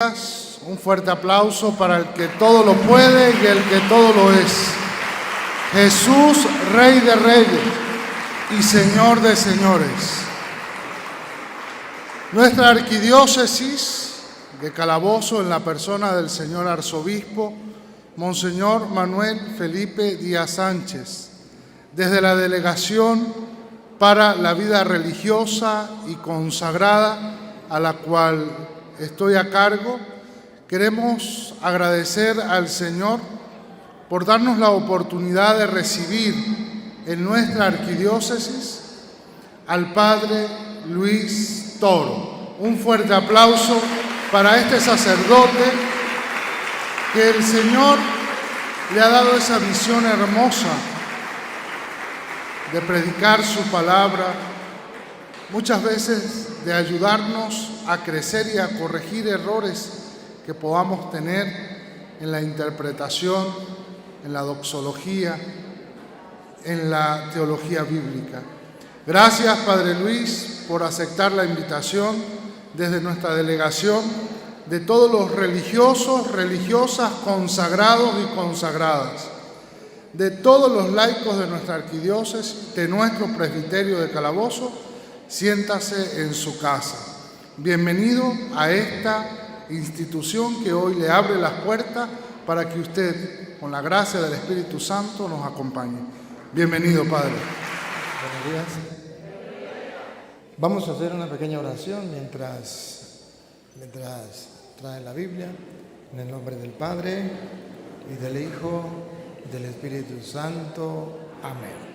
Un fuerte aplauso para el que todo lo puede y el que todo lo es. Jesús, Rey de Reyes y Señor de Señores. Nuestra arquidiócesis de Calabozo, en la persona del señor arzobispo, Monseñor Manuel Felipe Díaz Sánchez, desde la Delegación para la Vida Religiosa y Consagrada, a la cual estoy a cargo, queremos agradecer al Señor por darnos la oportunidad de recibir en nuestra arquidiócesis al Padre Luis Toro. Un fuerte aplauso para este sacerdote que el Señor le ha dado esa visión hermosa de predicar su palabra, muchas veces de ayudarnos a crecer y a corregir errores que podamos tener en la interpretación, en la doxología, en la teología bíblica. Gracias, Padre Luis, por aceptar la invitación desde nuestra delegación de todos los religiosos, religiosas, consagrados y consagradas, de todos los laicos de nuestra arquidiócesis, de nuestro presbiterio de Calabozo. Siéntase en su casa. Bienvenido a esta institución que hoy le abre las puertas para que usted, con la gracia del Espíritu Santo, nos acompañe. Bienvenido, Padre. Buenos días. Vamos a hacer una pequeña oración mientras traen la Biblia. En el nombre del Padre, y del Hijo, y del Espíritu Santo. Amén.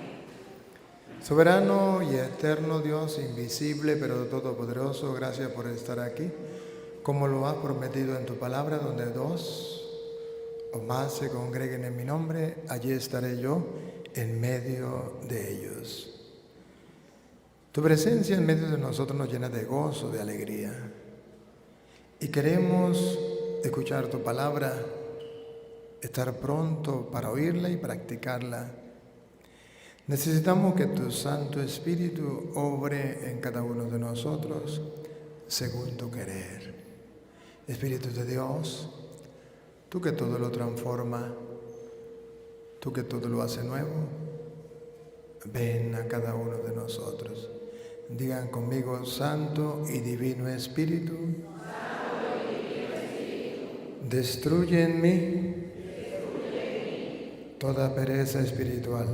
Soberano y eterno Dios, invisible pero todopoderoso, gracias por estar aquí, como lo has prometido en tu palabra, donde dos o más se congreguen en mi nombre, allí estaré yo en medio de ellos. Tu presencia en medio de nosotros nos llena de gozo, de alegría, y queremos escuchar tu palabra, estar pronto para oírla y practicarla. Necesitamos que tu Santo Espíritu obre en cada uno de nosotros según tu querer. Espíritu de Dios, tú que todo lo transforma, tú que todo lo hace nuevo, ven a cada uno de nosotros. Digan conmigo: Santo y Divino Espíritu, destruye en mí toda pereza espiritual,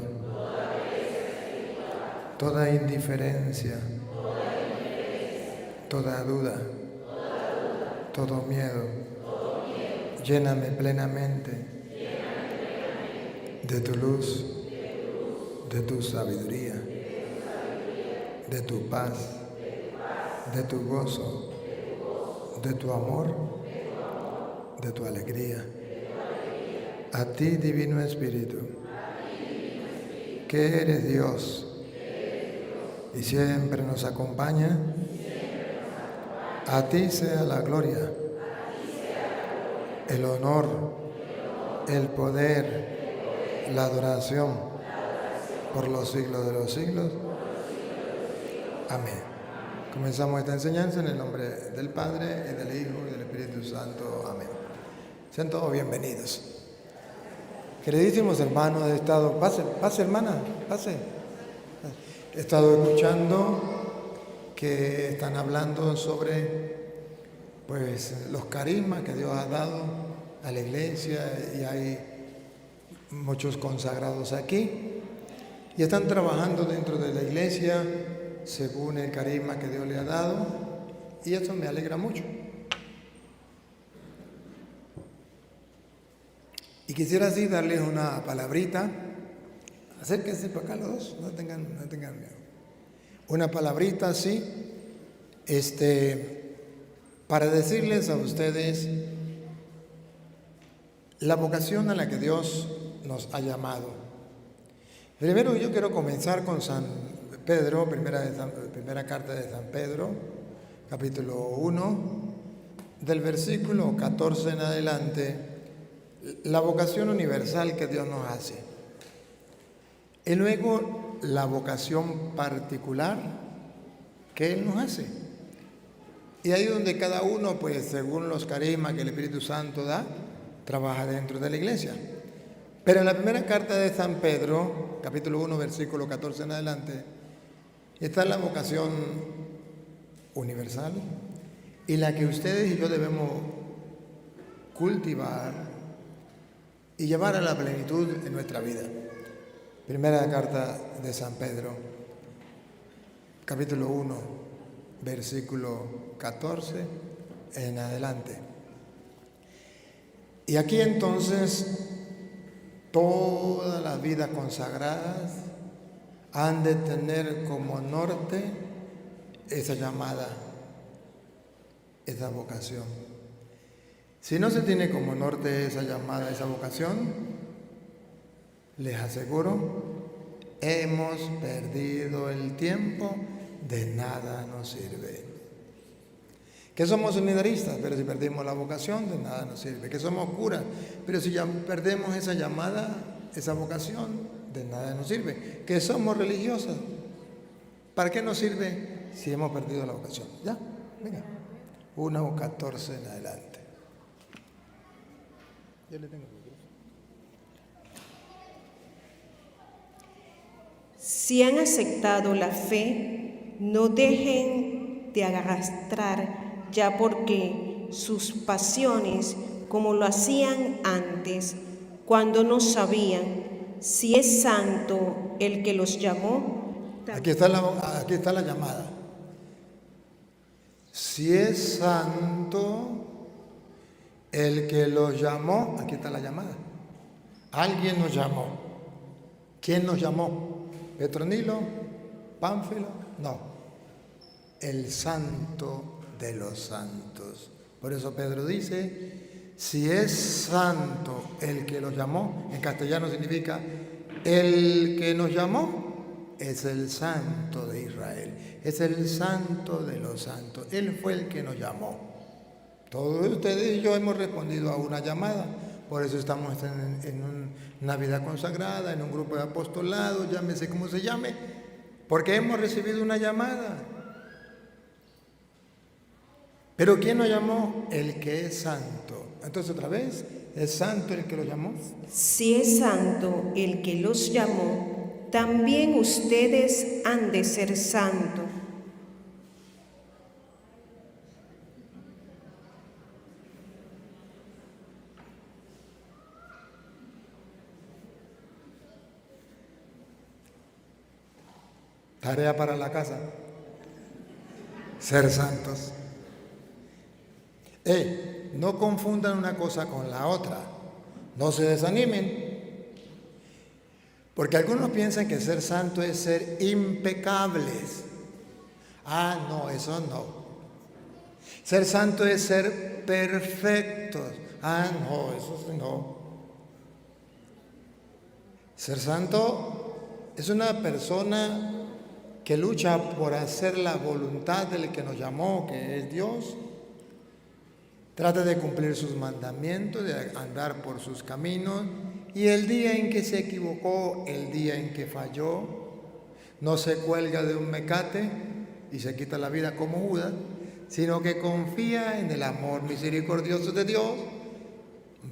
toda indiferencia, toda duda, todo miedo. Lléname plenamente de tu luz, de tu sabiduría, de tu paz, de tu gozo, de tu amor, de tu alegría. A ti, Divino Espíritu, que eres Dios y siempre nos acompaña, a ti sea la gloria, el honor, el poder, la adoración por los siglos de los siglos. Amén. Comenzamos esta enseñanza en el nombre del Padre, y del Hijo, y del Espíritu Santo. Amén. Sean todos bienvenidos. Queridísimos hermanos, he estado... Pase hermana, pase. He estado escuchando que están hablando sobre los carismas que Dios ha dado a la iglesia, y hay muchos consagrados aquí y están trabajando dentro de la iglesia según el carisma que Dios le ha dado, y eso me alegra mucho. Y quisiera así darles una palabrita. Acérquense para acá los dos, no tengan miedo. Una palabrita así, para decirles a ustedes la vocación a la que Dios nos ha llamado. Primero yo quiero comenzar con San Pedro, primera carta de San Pedro, capítulo 1, del versículo 14 en adelante, la vocación universal que Dios nos hace. Y luego la vocación particular que Él nos hace. Y ahí donde cada uno, pues según los carismas que el Espíritu Santo da, trabaja dentro de la iglesia. Pero en la primera carta de San Pedro, capítulo 1, versículo 14 en adelante, está la vocación universal y la que ustedes y yo debemos cultivar y llevar a la plenitud en nuestra vida. Primera carta de San Pedro, capítulo 1, versículo 14 en adelante. Y aquí entonces todas las vidas consagradas han de tener como norte esa llamada, esa vocación. Si no se tiene como norte esa llamada, esa vocación, les aseguro, hemos perdido el tiempo, de nada nos sirve. Que somos unitaristas, pero si perdimos la vocación, de nada nos sirve. Que somos curas, pero si ya perdemos esa llamada, esa vocación, de nada nos sirve. Que somos religiosas, ¿para qué nos sirve si hemos perdido la vocación? Ya, venga, 1:14 en adelante. Yo le tengo el micrófono. Si han aceptado la fe, no dejen de arrastrar ya porque sus pasiones, como lo hacían antes, cuando no sabían si es santo el que los llamó. Aquí está la llamada. Si es santo el que los llamó, aquí está la llamada. Alguien nos llamó. ¿Quién nos llamó? ¿Petronilo? ¿Pánfilo? No. El santo de los santos. Por eso Pedro dice, si es santo el que los llamó, en castellano significa el que nos llamó es el santo de Israel, es el santo de los santos. Él fue el que nos llamó. Todos ustedes y yo hemos respondido a una llamada, por eso estamos en una vida consagrada, en un grupo de apostolado, llámese como se llame, porque hemos recibido una llamada. Pero ¿quién nos llamó? El que es santo. Entonces otra vez, ¿es santo el que los llamó? Si es santo el que los llamó, también ustedes han de ser santos. Tarea para la casa. Ser santos. No confundan una cosa con la otra. No se desanimen. Porque algunos piensan que ser santo es ser impecables. No, eso no. Ser santo es ser perfectos. No, eso no. Ser santo es una persona que lucha por hacer la voluntad del que nos llamó, que es Dios. Trata de cumplir sus mandamientos, de andar por sus caminos, y el día en que se equivocó, el día en que falló, no se cuelga de un mecate y se quita la vida como Judas, sino que confía en el amor misericordioso de Dios,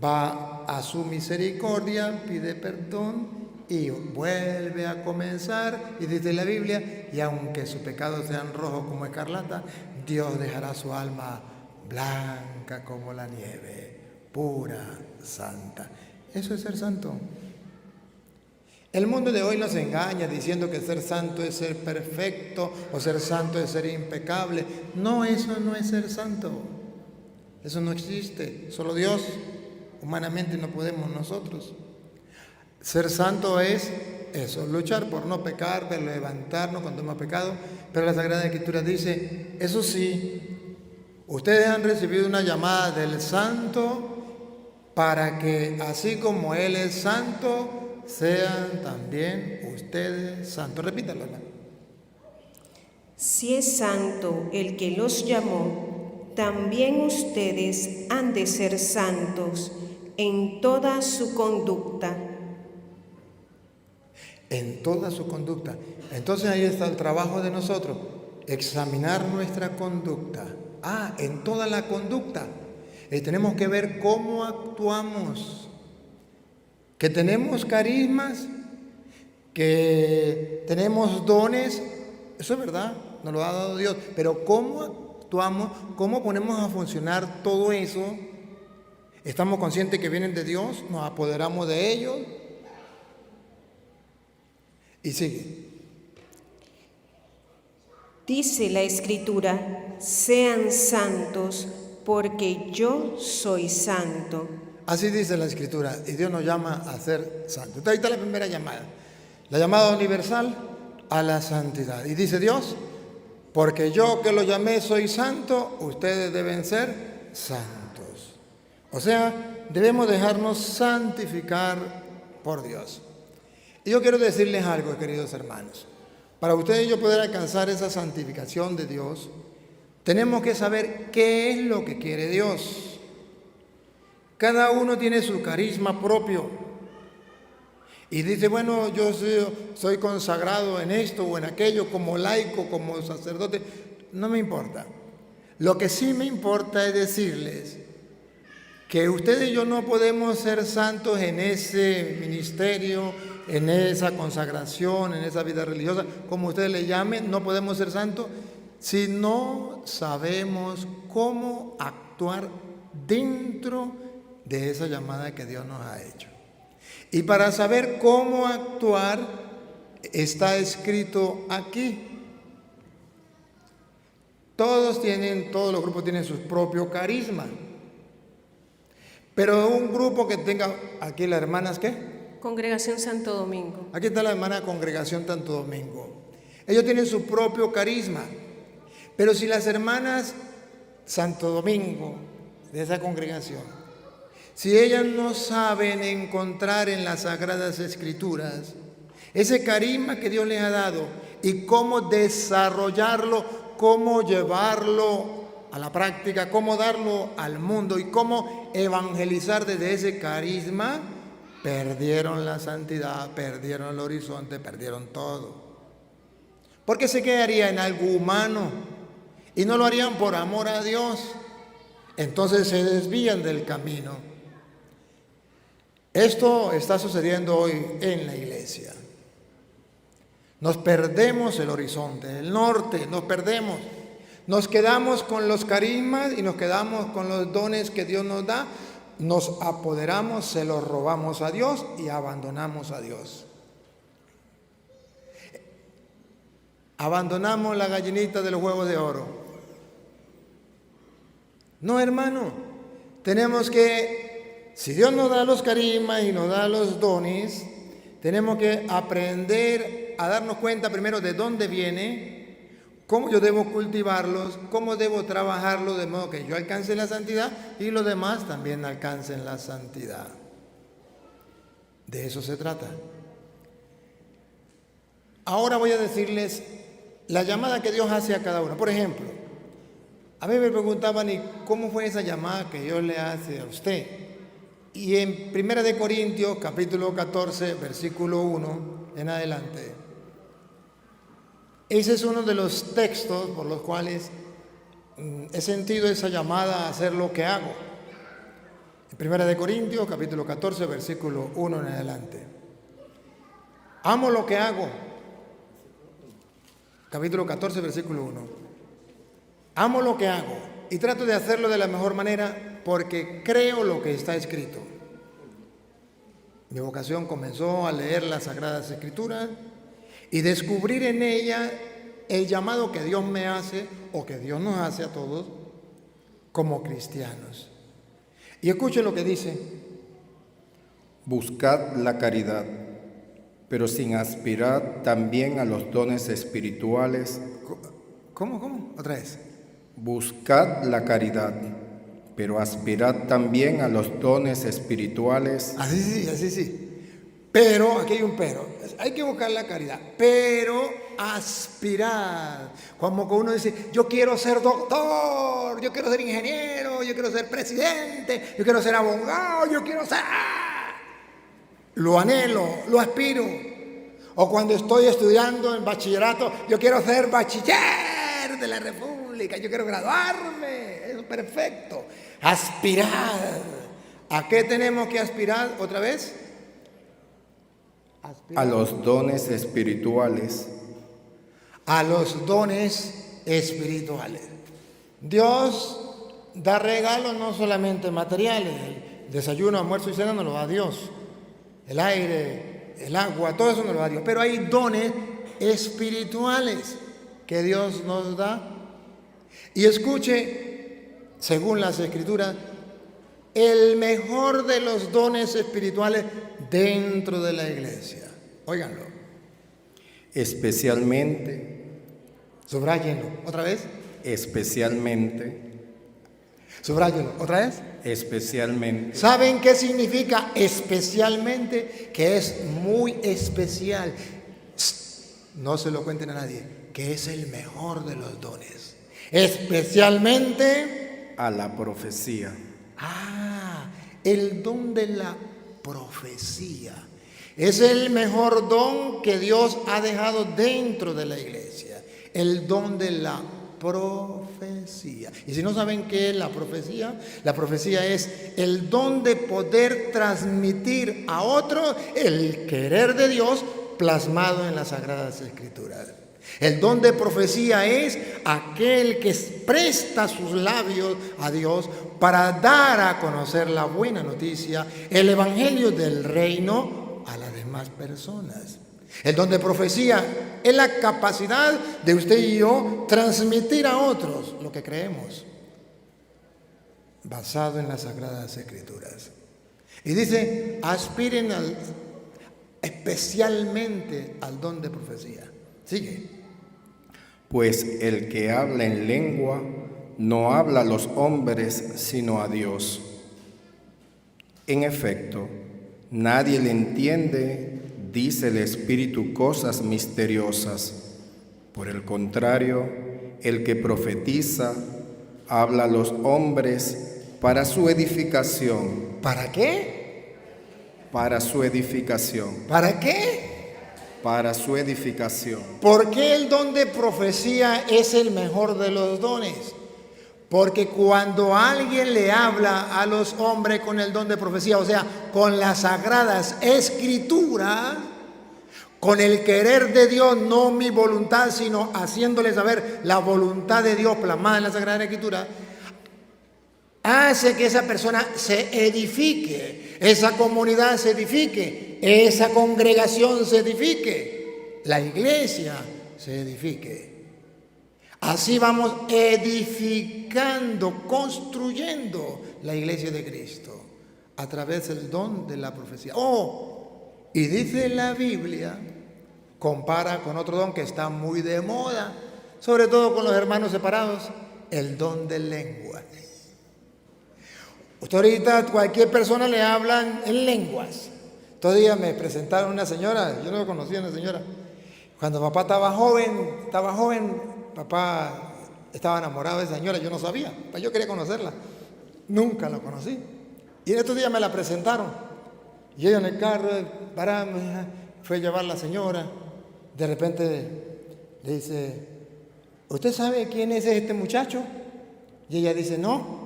va a su misericordia, pide perdón y vuelve a comenzar, y dice la Biblia, y aunque sus pecados sean rojos como escarlata, Dios dejará su alma blanca como la nieve, pura, santa. Eso es ser santo. El mundo de hoy nos engaña diciendo que ser santo es ser perfecto o ser santo es ser impecable. No, eso no es ser santo. Eso no existe. Solo Dios. Humanamente no podemos nosotros. Ser santo es eso, luchar por no pecar, por levantarnos cuando hemos pecado. Pero la Sagrada Escritura dice, eso sí, ustedes han recibido una llamada del santo para que así como Él es santo, sean también ustedes santos. Repítalo. Si es santo el que los llamó, también ustedes han de ser santos en toda su conducta. En toda su conducta. Entonces ahí está el trabajo de nosotros, examinar nuestra conducta. En toda la conducta. Tenemos que ver cómo actuamos. Que tenemos carismas, que tenemos dones, eso es verdad, nos lo ha dado Dios. Pero cómo actuamos, cómo ponemos a funcionar todo eso. ¿Estamos conscientes que vienen de Dios? ¿Nos apoderamos de ellos? Y sigue. Dice la Escritura, sean santos porque yo soy santo. Así dice la Escritura, y Dios nos llama a ser santos. Entonces, ahí está la primera llamada, la llamada universal a la santidad. Y dice Dios, porque yo que lo llamé soy santo, ustedes deben ser santos. O sea, debemos dejarnos santificar por Dios. Y yo quiero decirles algo, queridos hermanos. Para ustedes y yo poder alcanzar esa santificación de Dios, tenemos que saber qué es lo que quiere Dios. Cada uno tiene su carisma propio. Y dice, bueno, yo soy consagrado en esto o en aquello, como laico, como sacerdote. No me importa. Lo que sí me importa es decirles que ustedes y yo no podemos ser santos en ese ministerio, en esa consagración, en esa vida religiosa, como ustedes le llamen. No podemos ser santos si no sabemos cómo actuar dentro de esa llamada que Dios nos ha hecho. Y para saber cómo actuar, está escrito aquí. Todos los grupos tienen sus propios carismas. Pero un grupo que tenga, aquí las hermanas, ¿qué? Congregación Santo Domingo. Aquí está la hermana Congregación Santo Domingo. Ellos tienen su propio carisma. Pero si las hermanas Santo Domingo, de esa congregación, si ellas no saben encontrar en las Sagradas Escrituras ese carisma que Dios les ha dado y cómo desarrollarlo, cómo llevarlo a la práctica, cómo darlo al mundo y cómo evangelizar desde ese carisma, perdieron la santidad, perdieron el horizonte, perdieron todo. Porque se quedaría en algo humano y no lo harían por amor a Dios. Entonces se desvían del camino. Esto está sucediendo hoy en la iglesia. Nos perdemos el horizonte, el norte, nos perdemos. Nos quedamos con los carismas y nos quedamos con los dones que Dios nos da. Nos apoderamos, se los robamos a Dios y abandonamos a Dios. Abandonamos la gallinita de los huevos de oro. No, hermano, tenemos que, si Dios nos da los carismas y nos da los dones, tenemos que aprender a darnos cuenta primero de dónde viene, cómo yo debo cultivarlos, cómo debo trabajarlos de modo que yo alcance la santidad y los demás también alcancen la santidad. De eso se trata. Ahora voy a decirles la llamada que Dios hace a cada uno. Por ejemplo, a mí me preguntaban, ¿y cómo fue esa llamada que Dios le hace a usted? Y en 1 Corintios, capítulo 14, versículo 1 en adelante, ese es uno de los textos por los cuales he sentido esa llamada a hacer lo que hago. En 1 Corintios, capítulo 14, versículo 1 en adelante. Amo lo que hago. Capítulo 14, versículo 1. Amo lo que hago y trato de hacerlo de la mejor manera porque creo lo que está escrito. Mi vocación comenzó a leer las Sagradas Escrituras y descubrir en ella el llamado que Dios me hace o que Dios nos hace a todos como cristianos. Y escuchen lo que dice: buscad la caridad, pero sin aspirar también a los dones espirituales. ¿Cómo? Otra vez. Buscad la caridad, pero aspirad también a los dones espirituales. Así sí. Pero, aquí hay un pero. Hay que buscar la caridad, pero aspirar. Como que uno dice, yo quiero ser doctor, yo quiero ser ingeniero, yo quiero ser presidente, yo quiero ser abogado, yo quiero ser... Lo anhelo, lo aspiro. O cuando estoy estudiando en bachillerato, yo quiero ser bachiller de la República. pública, yo quiero graduarme, es perfecto. Aspirad. ¿A qué tenemos que aspirar otra vez? A los dones espirituales. A los dones espirituales. Dios da regalos no solamente materiales, el desayuno, almuerzo y cena nos lo da Dios, el aire, el agua, todo eso nos lo da Dios, pero hay dones espirituales que Dios nos da. Y escuche, según las Escrituras, el mejor de los dones espirituales dentro de la iglesia. Óiganlo. Especialmente. Subrayenlo. ¿Otra vez? Especialmente. Subrayenlo. ¿Otra vez? Especialmente. ¿Saben qué significa especialmente? Que es muy especial. No se lo cuenten a nadie. Que es el mejor de los dones. Especialmente a la profecía. El don de la profecía. Es el mejor don que Dios ha dejado dentro de la iglesia. El don de la profecía. Y si no saben qué es la profecía es el don de poder transmitir a otros el querer de Dios plasmado en las Sagradas Escrituras. El don de profecía es aquel que presta sus labios a Dios para dar a conocer la buena noticia, el evangelio del reino a las demás personas. El don de profecía es la capacidad de usted y yo transmitir a otros lo que creemos, basado en las Sagradas Escrituras. Y dice, aspiren especialmente al don de profecía. Sigue. Pues el que habla en lengua no habla a los hombres, sino a Dios. En efecto, nadie le entiende, dice el Espíritu, cosas misteriosas. Por el contrario, el que profetiza habla a los hombres para su edificación. ¿Para qué? Para su edificación. ¿Para qué? Para su edificación. ¿Por qué el don de profecía es el mejor de los dones? Porque cuando alguien le habla a los hombres con el don de profecía, o sea, con las Sagradas Escrituras, con el querer de Dios, no mi voluntad, sino haciéndole saber la voluntad de Dios plasmada en la Sagrada Escritura, hace que esa persona se edifique, esa comunidad se edifique, esa congregación se edifique, la iglesia se edifique. Así vamos edificando, construyendo la iglesia de Cristo a través del don de la profecía. Y dice la Biblia, compara con otro don que está muy de moda, sobre todo con los hermanos separados, el don de lengua. Usted ahorita cualquier persona le hablan en lenguas. Todavía me presentaron una señora, yo no conocía a una señora. Cuando papá estaba joven, papá estaba enamorado de esa señora, yo no sabía, yo quería conocerla. Nunca la conocí. Y en estos días me la presentaron. Y ella en el carro, paramos, fue a llevar a la señora. De repente le dice, ¿usted sabe quién es este muchacho? Y ella dice, no.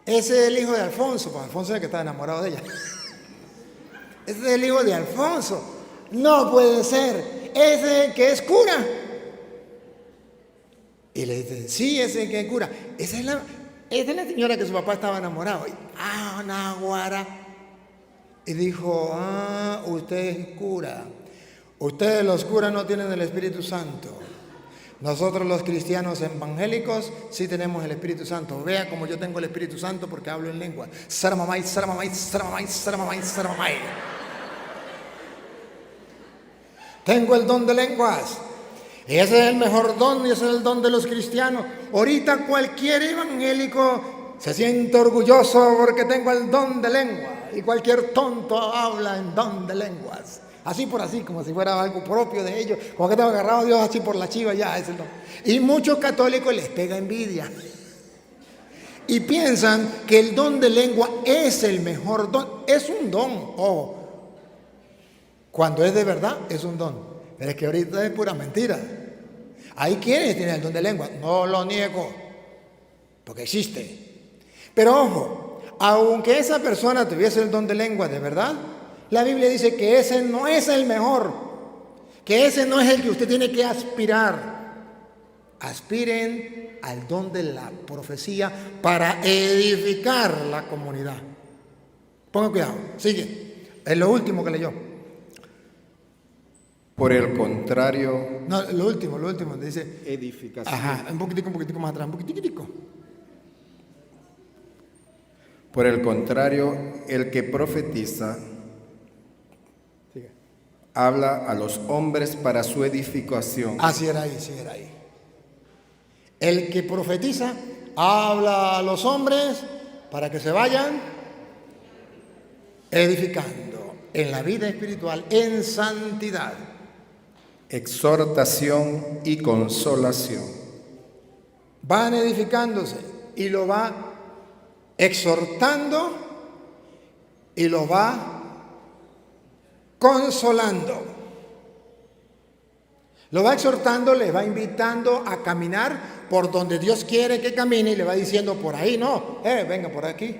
Ese es el hijo de Alfonso, pues Alfonso es el que estaba enamorado de ella. Ese es el hijo de Alfonso. No puede ser. Ese es el que es cura. Y le dice, sí, ese es el que es cura. Esa es la señora que su papá estaba enamorado. Naguara. Y dijo, usted es cura. Ustedes los curas no tienen el Espíritu Santo. Nosotros los cristianos evangélicos sí tenemos el Espíritu Santo. Vea como yo tengo el Espíritu Santo porque hablo en lengua. Saramamay, saramamay, saramamay, saramamay, saramamay. Tengo el don de lenguas. Ese es el mejor don y ese es el don de los cristianos. Ahorita cualquier evangélico se siente orgulloso porque tengo el don de lengua. Y cualquier tonto habla en don de lenguas. Así por así, como si fuera algo propio de ellos. Como que tengo agarrado a Dios así por la chiva, ya es el don. Y muchos católicos les pega envidia. Y piensan que el don de lengua es el mejor don. Es un don. Cuando es de verdad, es un don. Pero es que ahorita es pura mentira. Hay quienes tienen el don de lengua, no lo niego, porque existe. Pero ojo, aunque esa persona tuviese el don de lengua de verdad, la Biblia dice que ese no es el mejor, que ese no es el que usted tiene que aspirar. Aspiren al don de la profecía para edificar la comunidad. Pongan cuidado, sigue. Es lo último que leyó. Por el contrario, No, lo último, dice. edificación. Ajá, un poquitico más atrás, un poquitico. Por el contrario, el que profetiza Sigue. habla a los hombres para su edificación. Así era ahí, sí era ahí. El que profetiza habla a los hombres para que se vayan edificando en la vida espiritual, en santidad. Exhortación y consolación. Van edificándose y lo va exhortando y lo va consolando. Lo va exhortando, le va invitando a caminar por donde Dios quiere que camine y le va diciendo por ahí no, venga por aquí.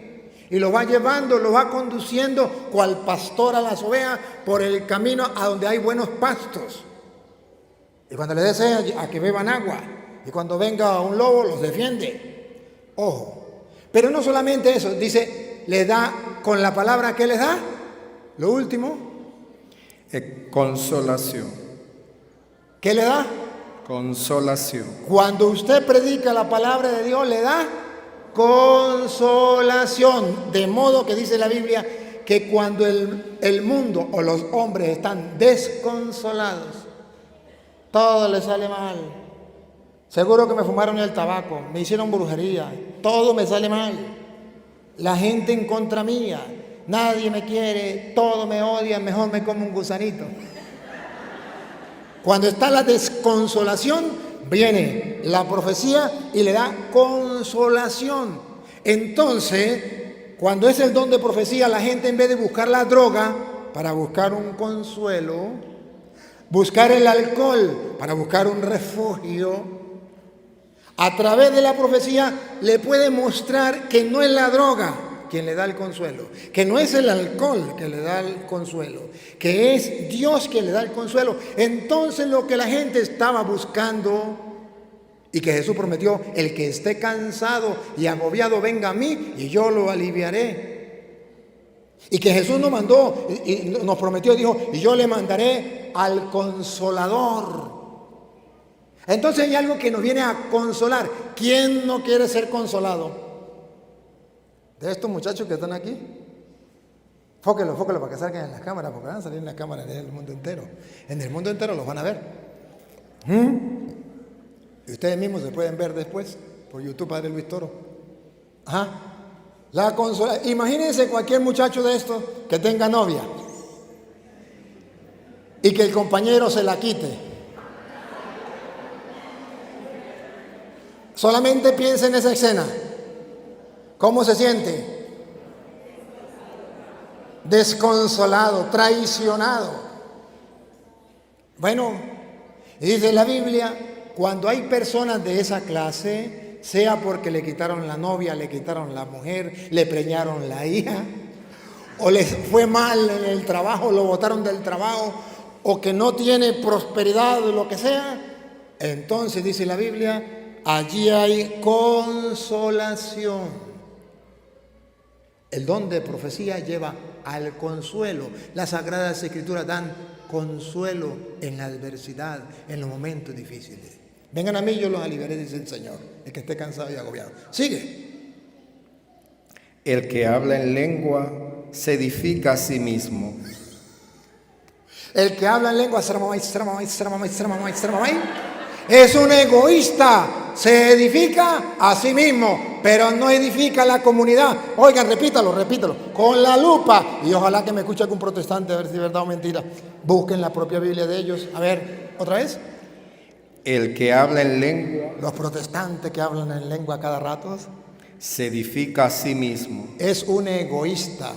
Y lo va llevando, lo va conduciendo cual pastor a las ovejas por el camino a donde hay buenos pastos. Y cuando le desea a que beban agua, y cuando venga un lobo los defiende. Ojo, pero no solamente eso, dice, le da con la palabra que les da, lo último, Consolación. ¿qué le da? Consolación. Cuando usted predica la palabra de Dios, le da consolación. De modo que dice la Biblia que cuando el mundo o los hombres están desconsolados, todo les sale mal. Seguro que me fumaron el tabaco, me hicieron brujería, todo me sale mal. La gente en contra mía, nadie me quiere, todo me odia, mejor me como un gusanito. Cuando está la desconsolación, viene la profecía y le da consolación. Entonces, cuando es el don de profecía, la gente en vez de buscar la droga para buscar un consuelo, buscar el alcohol para buscar un refugio, a través de la profecía le puede mostrar que no es la droga quien le da el consuelo, que no es el alcohol que le da el consuelo, que es Dios quien le da el consuelo. Entonces lo que la gente estaba buscando y que Jesús prometió, el que esté cansado y agobiado venga a mí y yo lo aliviaré. Y que Jesús nos mandó y nos prometió, dijo, y yo le mandaré al Consolador. Entonces hay algo que nos viene a consolar. ¿Quién no quiere ser consolado? De estos muchachos que están aquí, fóquelo para que salgan en las cámaras, porque van a salir en las cámaras en el mundo entero. En el mundo entero los van a ver. Y ustedes mismos se pueden ver después por YouTube, Padre Luis Toro. Ajá. Imagínense cualquier muchacho de estos que tenga novia y que el compañero se la quite. Solamente piensa en esa escena. ¿Cómo se siente? Desconsolado, traicionado. Bueno, dice la Biblia, cuando hay personas de esa clase, sea porque le quitaron la novia, le quitaron la mujer, le preñaron la hija, o les fue mal en el trabajo, lo botaron del trabajo, o que no tiene prosperidad o lo que sea, entonces dice la Biblia, allí hay consolación. El don de profecía lleva al consuelo. Las Sagradas Escrituras dan consuelo en la adversidad, en los momentos difíciles. Vengan a mí, yo los aliviaré, dice el Señor, el que esté cansado y agobiado. Sigue. El que habla en lengua se edifica a sí mismo. El que habla en lengua es un egoísta. Se edifica a sí mismo, pero no edifica a la comunidad. Oigan, repítalo, con la lupa. Y ojalá que me escuche algún protestante a ver si es verdad o mentira. Busquen la propia Biblia de ellos. A ver, otra vez. El que habla en lengua, Los protestantes que hablan en lengua cada rato, se edifica a sí mismo. es un egoísta.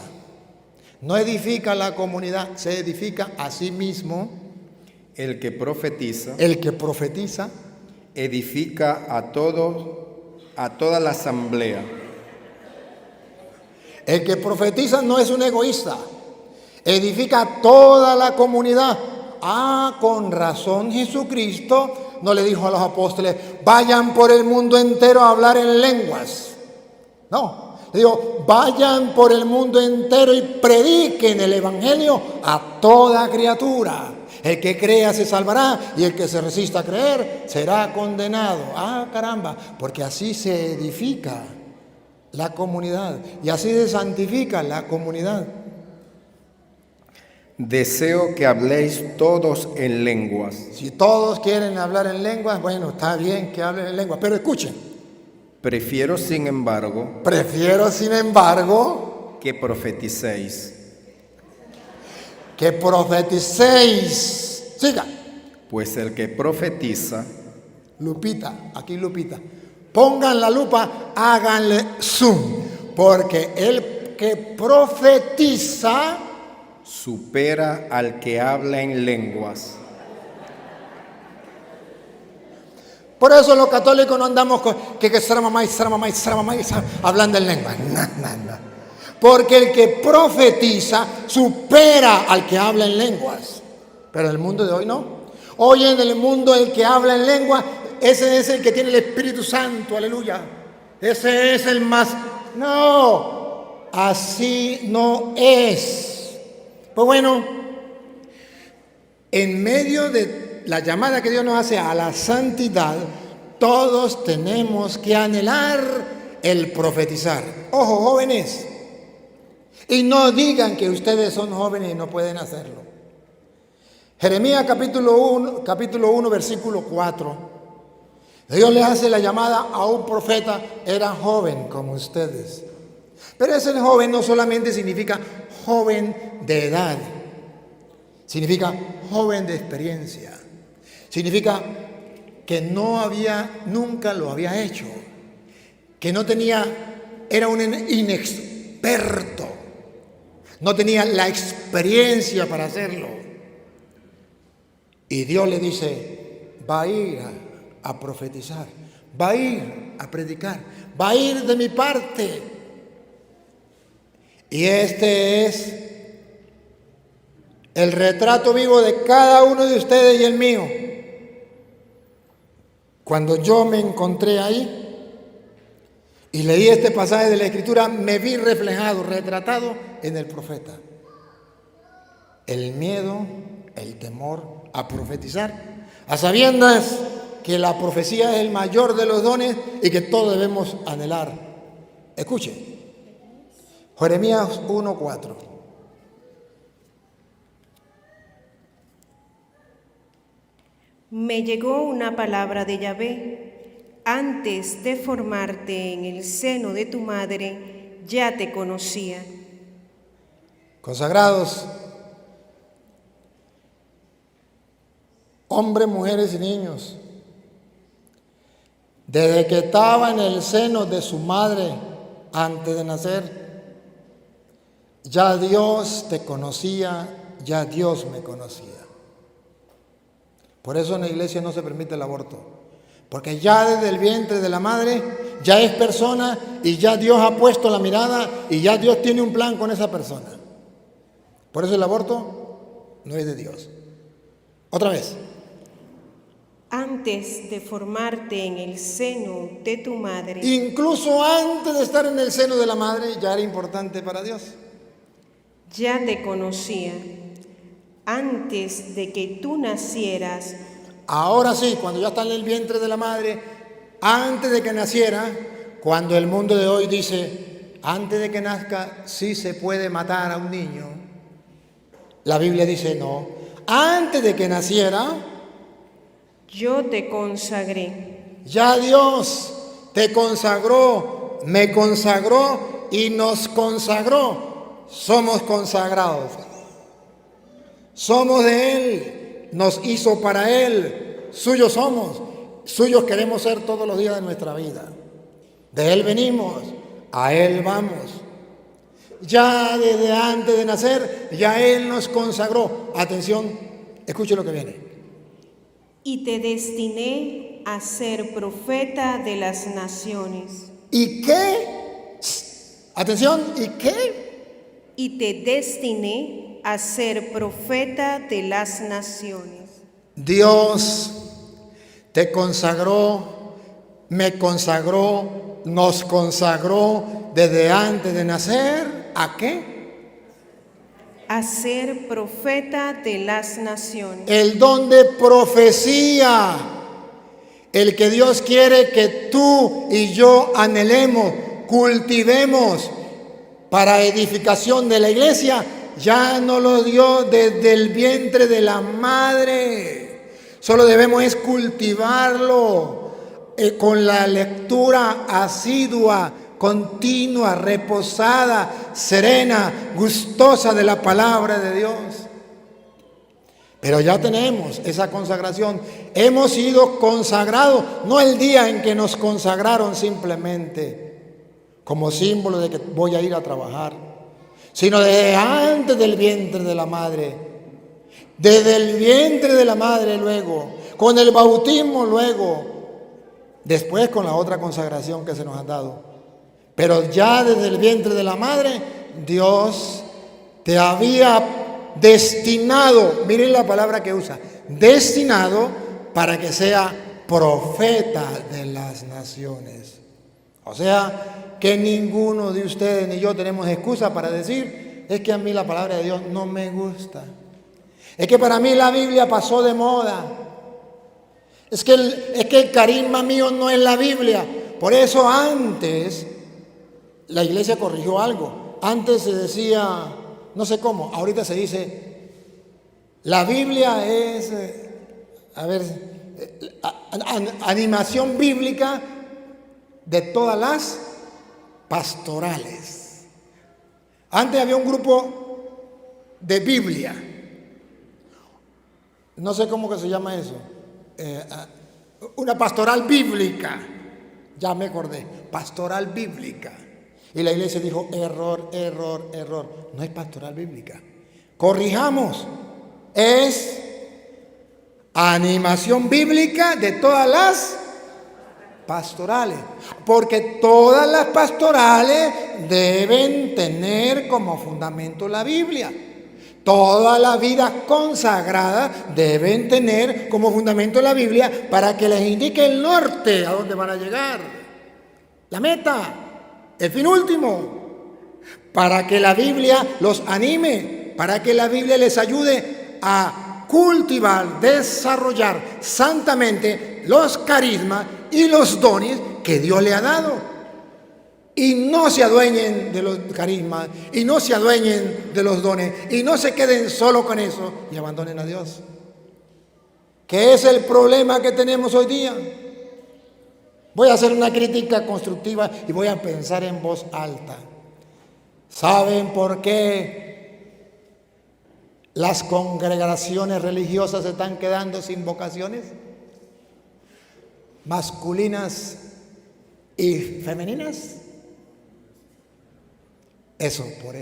No edifica a la comunidad, se edifica a sí mismo. El que profetiza, El que profetiza edifica a toda la asamblea. El que profetiza no es un egoísta, edifica a toda la comunidad. Con razón Jesucristo no le dijo a los apóstoles, vayan por el mundo entero a hablar en lenguas. No, le digo, vayan por el mundo entero y prediquen el evangelio a toda criatura. El que crea se salvará y el que se resista a creer será condenado. Caramba, porque así se edifica la comunidad y así se santifica la comunidad. Deseo que habléis todos en lenguas. Si todos quieren hablar en lenguas, bueno, está bien que hablen en lenguas, pero escuchen. Prefiero, sin embargo, que profeticéis. Que profeticéis. Siga. Pues el que profetiza, Lupita, aquí Lupita, pongan la lupa, háganle zoom, porque el que profetiza supera al que habla en lenguas. Por eso los católicos no andamos con que hablando en lenguas. No. Porque el que profetiza supera al que habla en lenguas. Pero en el mundo de hoy no. Hoy en el mundo el que habla en lenguas, ese es el que tiene el Espíritu Santo, aleluya. Ese es el más. No, así no es. Pues bueno, en medio de la llamada que Dios nos hace a la santidad, todos tenemos que anhelar el profetizar. Ojo, jóvenes, y no digan que ustedes son jóvenes y no pueden hacerlo. Jeremías capítulo 1, versículo 4. Dios le hace la llamada a un profeta, era joven como ustedes. Pero ese joven no solamente significa joven de edad, significa joven de experiencia, significa que nunca lo había hecho, que no tenía, era un inexperto, no tenía la experiencia para hacerlo. Y Dios le dice, va a ir a profetizar, va a ir a predicar, va a ir de mi parte. Y este es el retrato vivo de cada uno de ustedes y el mío. Cuando yo me encontré ahí y leí este pasaje de la Escritura, me vi reflejado, retratado en el profeta. El miedo, el temor a profetizar, a sabiendas que la profecía es el mayor de los dones y que todos debemos anhelar. Escuche. Jeremías 1:4. Me llegó una palabra de Yahvé. Antes de formarte en el seno de tu madre, ya te conocía. Consagrados, hombres, mujeres y niños, desde que estaba en el seno de su madre antes de nacer, ya Dios te conocía, ya Dios me conocía. Por eso en la iglesia no se permite el aborto, porque ya desde el vientre de la madre ya es persona y ya Dios ha puesto la mirada y ya Dios tiene un plan con esa persona. Por eso el aborto no es de Dios. Otra vez. Antes de formarte en el seno de tu madre. Incluso antes de estar en el seno de la madre ya era importante para Dios. Ya te conocía. Antes de que tú nacieras. Ahora sí, cuando ya está en el vientre de la madre, antes de que naciera, cuando el mundo de hoy dice, antes de que nazca, sí se puede matar a un niño. La Biblia dice no. Antes de que naciera, yo te consagré. Ya Dios te consagró, me consagró y nos consagró. Somos consagrados. Somos de Él, nos hizo para Él, suyos somos, suyos queremos ser todos los días de nuestra vida. De Él venimos, a Él vamos. Ya desde antes de nacer, ya Él nos consagró. Atención, escuche lo que viene. Y te destiné a ser profeta de las naciones. ¿Y qué? Atención, ¿y qué? Y te destiné a ser profeta de las naciones. Dios te consagró, me consagró, nos consagró desde antes de nacer. ¿A qué? A ser profeta de las naciones. El don de profecía, el que Dios quiere que tú y yo anhelemos, cultivemos para edificación de la iglesia, ya nos lo dio desde el vientre de la madre. Solo debemos es cultivarlo con la lectura asidua, continua, reposada, serena, gustosa de la palabra de Dios. Pero ya tenemos esa consagración. Hemos sido consagrados, no el día en que nos consagraron simplemente como símbolo de que voy a ir a trabajar, sino desde antes del vientre de la madre. Desde el vientre de la madre luego, con el bautismo luego, después con la otra consagración que se nos ha dado. Pero ya desde el vientre de la madre, Dios te había destinado, miren la palabra que usa, destinado para que sea profeta de las naciones. O sea, que ninguno de ustedes ni yo tenemos excusa para decir, es que a mí la palabra de Dios no me gusta. Es que para mí la Biblia pasó de moda. Es que el carisma mío no es la Biblia. Por eso antes la iglesia corrigió algo. Antes se decía, no sé cómo, ahorita se dice, la Biblia es, animación bíblica de todas las pastorales. Antes había un grupo de Biblia. No sé cómo que se llama eso. Una pastoral bíblica. Ya me acordé. Pastoral bíblica. Y la iglesia dijo, error, error, error. No es pastoral bíblica. Corrijamos. Es animación bíblica de todas las pastorales. Porque todas las pastorales deben tener como fundamento la Biblia. Todas las vidas consagradas deben tener como fundamento la Biblia para que les indique el norte, a dónde van a llegar, la meta, el fin último, para que la Biblia los anime, para que la Biblia les ayude a cultivar, desarrollar santamente los carismas y los dones que Dios le ha dado. Y no se adueñen de los carismas, y no se adueñen de los dones, y no se queden solo con eso y abandonen a Dios. ¿Qué es el problema que tenemos hoy día? Voy a hacer una crítica constructiva y voy a pensar en voz alta. ¿Saben por qué las congregaciones religiosas se están quedando sin vocaciones masculinas y femeninas? Por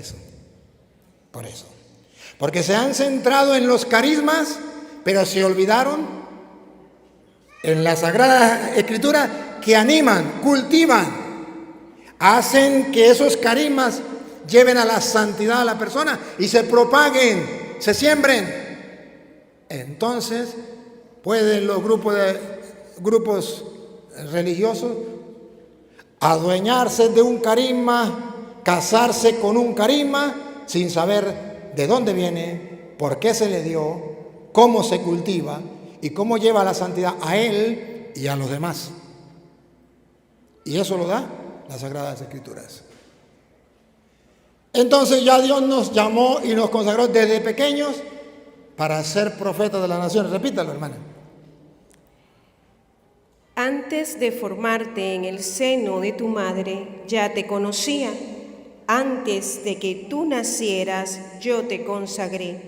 eso. Porque se han centrado en los carismas, pero se olvidaron en la Sagrada Escritura que animan, cultivan, hacen que esos carismas lleven a la santidad a la persona y se propaguen, se siembren. Entonces pueden los grupos religiosos adueñarse de un carisma, casarse con un carisma sin saber de dónde viene, por qué se le dio, cómo se cultiva y cómo lleva la santidad a él y a los demás. Y eso lo da las Sagradas Escrituras. Entonces ya Dios nos llamó y nos consagró desde pequeños para ser profetas de las naciones. Repítalo, hermana. Antes de formarte en el seno de tu madre, ya te conocía. Antes de que tú nacieras, yo te consagré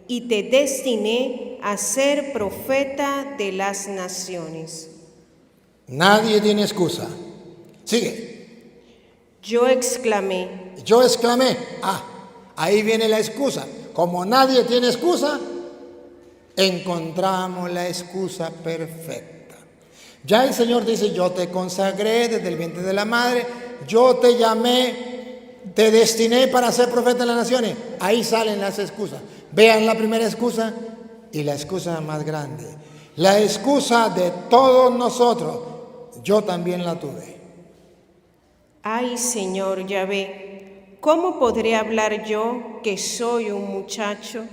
y te destiné a ser profeta de las naciones. Nadie tiene excusa. Sigue. Yo exclamé. Ahí viene la excusa. Como nadie tiene excusa, encontramos la excusa perfecta. Ya el Señor dice, yo te consagré desde el vientre de la madre, yo te llamé, te destiné para ser profeta de las naciones. Ahí salen las excusas. Vean la primera excusa y la excusa más grande. La excusa de todos nosotros, yo también la tuve. Ay, Señor Yahvé, ¿cómo podré hablar yo que soy un muchacho?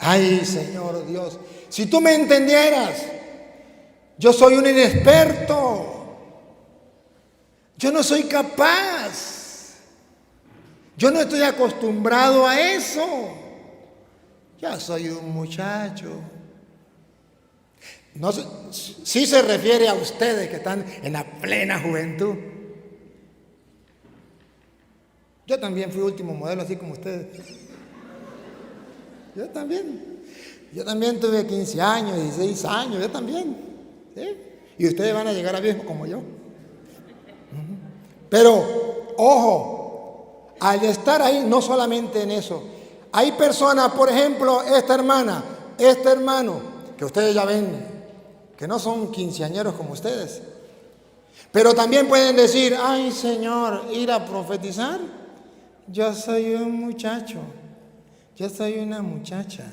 Ay, Señor Dios, si tú me entendieras, yo soy un inexperto, yo no soy capaz, yo no estoy acostumbrado a eso, ya soy un muchacho. No, sí se refiere a ustedes que están en la plena juventud. Yo también fui último modelo, así como ustedes. Yo también tuve 15 años, 16 años, yo también. ¿Sí? Y ustedes van a llegar a viejos como yo. Pero, ojo, al estar ahí, no solamente en eso. Hay personas, por ejemplo, esta hermana, este hermano, que ustedes ya ven, que no son quinceañeros como ustedes. Pero también pueden decir, ay, Señor, ir a profetizar. Yo soy un muchacho. Yo soy una muchacha.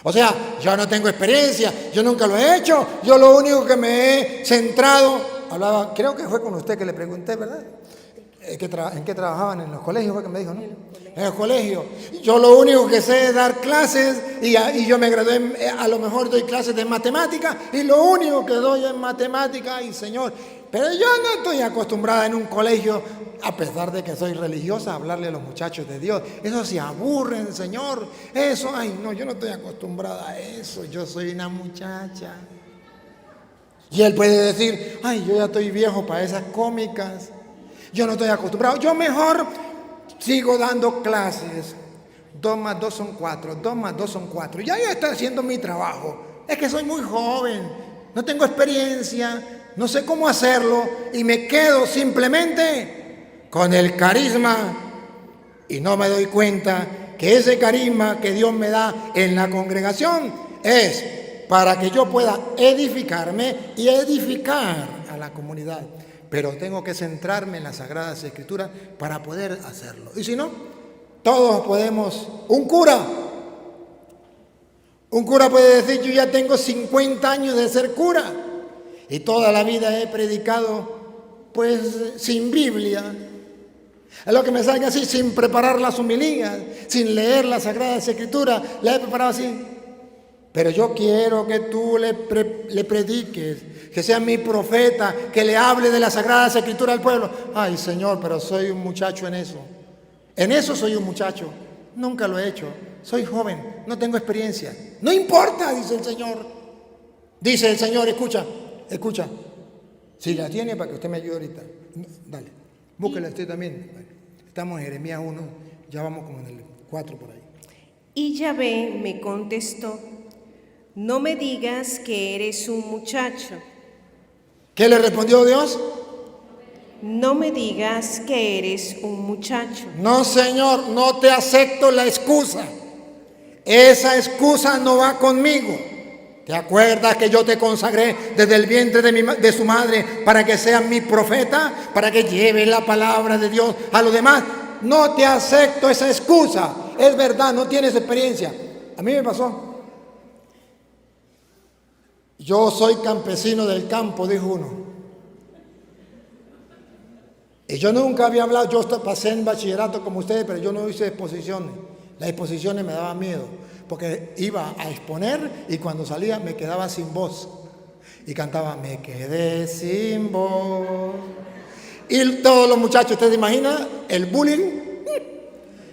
O sea, yo no tengo experiencia, yo nunca lo he hecho, yo lo único que me he centrado, creo que fue con usted que le pregunté, ¿verdad? ¿En qué trabajaban? En los colegios, fue que me dijo, ¿no? En el colegio. Yo lo único que sé es dar clases y yo me gradué, a lo mejor doy clases de matemática y lo único que doy es matemática, ay, Señor. Pero yo no estoy acostumbrada en un colegio, a pesar de que soy religiosa, a hablarle a los muchachos de Dios. Eso se aburren, Señor. Eso, ay, no, yo no estoy acostumbrada a eso. Yo soy una muchacha. Y él puede decir, ay, yo ya estoy viejo para esas cómicas. Yo no estoy acostumbrado. Yo mejor sigo dando clases. 2 más 2 son 4. 2 más 2 son 4. Ya yo estoy haciendo mi trabajo. Es que soy muy joven. No tengo experiencia. No sé cómo hacerlo y me quedo simplemente con el carisma y no me doy cuenta que ese carisma que Dios me da en la congregación es para que yo pueda edificarme y edificar a la comunidad. Pero tengo que centrarme en las Sagradas Escrituras para poder hacerlo. Y si no, todos podemos. Un cura puede decir, yo ya tengo 50 años de ser cura. Y toda la vida he predicado, pues, sin Biblia. Es lo que me salga así, sin preparar las homilías, sin leer las Sagradas Escrituras. La he preparado así. Pero yo quiero que tú le prediques, que sea mi profeta, que le hable de las Sagradas Escrituras al pueblo. Ay, Señor, pero soy un muchacho en eso. En eso soy un muchacho. Nunca lo he hecho. Soy joven, no tengo experiencia. No importa, dice el Señor. Dice el Señor, escucha. Si la tiene, para que usted me ayude ahorita. Dale, búsquela usted también. Estamos en Jeremías 1, ya vamos como en el 4 por ahí. Y Yahvé me contestó, no me digas que eres un muchacho. ¿Qué le respondió Dios? No me digas que eres un muchacho. No, Señor, no te acepto la excusa. Esa excusa no va conmigo. ¿Te acuerdas que yo te consagré desde el vientre de su madre para que seas mi profeta? Para que lleve la palabra de Dios a los demás. No te acepto esa excusa. Es verdad, no tienes experiencia. A mí me pasó. Yo soy campesino del campo, dijo uno. Y yo nunca había hablado, yo pasé en bachillerato como ustedes, pero yo no hice exposiciones. Las exposiciones me daban miedo, porque iba a exponer y cuando salía me quedaba sin voz. Y cantaba, me quedé sin voz. Y todos los muchachos, ¿ustedes se imaginan el bullying?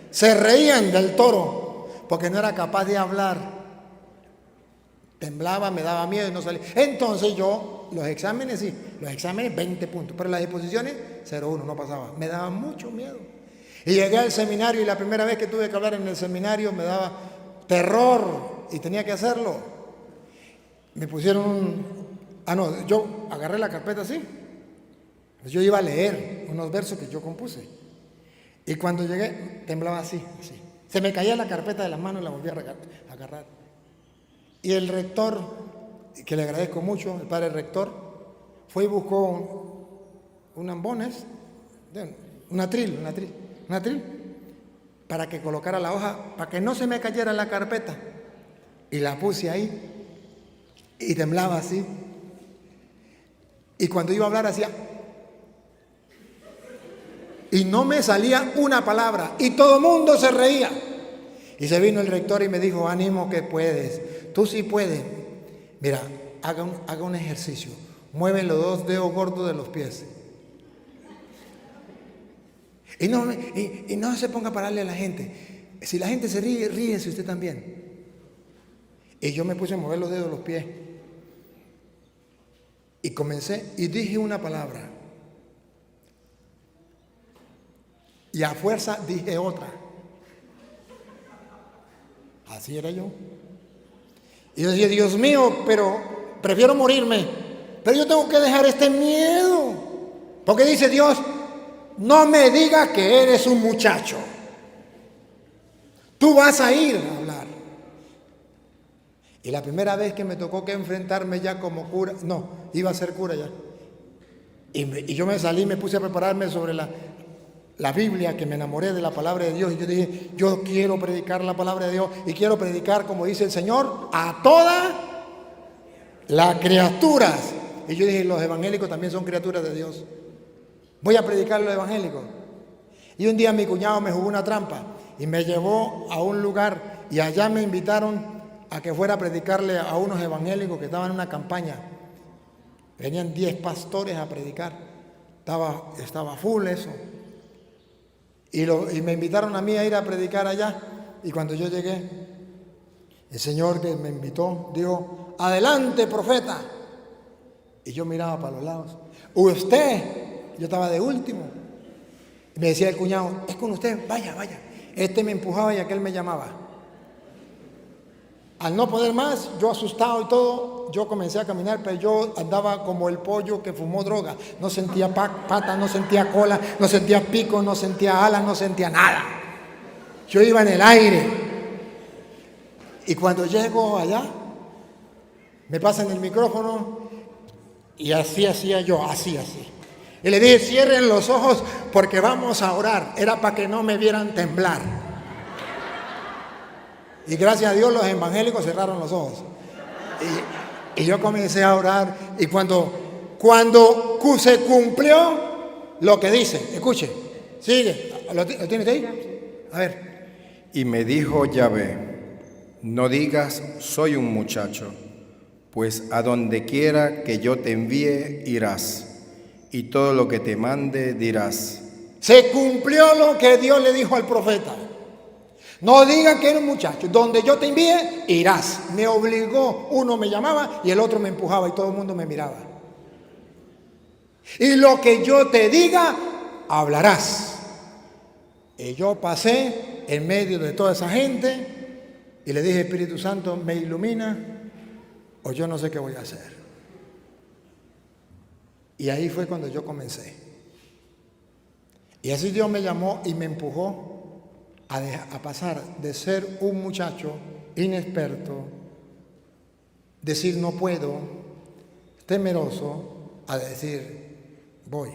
Se reían del toro, porque no era capaz de hablar. Temblaba, me daba miedo y no salía. Entonces yo, los exámenes 20 puntos, pero las exposiciones 0,1, no pasaba. Me daba mucho miedo. Y llegué al seminario y la primera vez que tuve que hablar en el seminario me daba terror y tenía que hacerlo. Me pusieron yo agarré la carpeta así. Pues yo iba a leer unos versos que yo compuse. Y cuando llegué, temblaba así. Se me caía la carpeta de las manos y la volví a agarrar. Y el rector que le agradezco mucho, el padre rector, fue y buscó un ambones, un atril, para que colocara la hoja, para que no se me cayera en la carpeta. Y la puse ahí y temblaba así. Y cuando iba a hablar hacía... Y no me salía una palabra. Y todo el mundo se reía. Y se vino el rector y me dijo, ánimo que puedes. Tú sí puedes. Mira, haga un ejercicio. Mueve los 2 dedos gordos de los pies. Y no se ponga a pararle a la gente. Si la gente se ríe, ríese usted también. Y yo me puse a mover los dedos de los pies. Y comencé y dije una palabra. Y a fuerza dije otra. Así era yo. Y yo decía, Dios mío, pero prefiero morirme. Pero yo tengo que dejar este miedo. Porque dice Dios, no me digas que eres un muchacho. Tú vas a ir a hablar. Y la primera vez que me tocó que enfrentarme ya como cura, no, iba a ser cura ya. Y yo me salí, me puse a prepararme sobre la Biblia, que me enamoré de la palabra de Dios. Y yo dije, yo quiero predicar la palabra de Dios. Y quiero predicar, como dice el Señor, a todas las criaturas. Y yo dije, los evangélicos también son criaturas de Dios. Voy a predicar a los evangélicos. Y un día mi cuñado me jugó una trampa y me llevó a un lugar y allá me invitaron a que fuera a predicarle a unos evangélicos que estaban en una campaña. Venían 10 pastores a predicar. Estaba full eso. Y me invitaron a mí a ir a predicar allá. Y cuando yo llegué, el Señor que me invitó dijo, adelante, profeta. Y yo miraba para los lados. Usted, yo estaba de último. Y me decía el cuñado, es con usted, vaya, vaya. Este me empujaba y aquel me llamaba. Al no poder más, yo asustado y todo, yo comencé a caminar, pero yo andaba como el pollo que fumó droga. No sentía pata, no sentía cola, no sentía pico, no sentía alas, no sentía nada. Yo iba en el aire. Y cuando llego allá, me pasan el micrófono y así hacía yo, así. Y le dije, cierren los ojos porque vamos a orar. Era para que no me vieran temblar. Y gracias a Dios los evangélicos cerraron los ojos. Y yo comencé a orar. Y cuando se cumplió lo que dice, escuche, sigue, ¿lo tienes ahí? A ver. Y me dijo Yahvé, no digas soy un muchacho, pues a donde quiera que yo te envíe irás, y todo lo que te mande dirás. Se cumplió lo que Dios le dijo al profeta. No diga que eres un muchacho. Donde yo te envíe, irás. Me obligó. Uno me llamaba y el otro me empujaba y todo el mundo me miraba. Y lo que yo te diga, hablarás. Y yo pasé en medio de toda esa gente y le dije, Espíritu Santo, ¿me ilumina o yo no sé qué voy a hacer? Y ahí fue cuando yo comencé. Y así Dios me llamó y me empujó a pasar de ser un muchacho inexperto, decir no puedo, temeroso, a decir voy.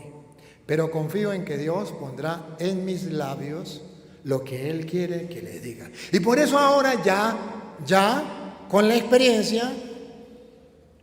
Pero confío en que Dios pondrá en mis labios lo que Él quiere que le diga. Y por eso ahora ya con la experiencia,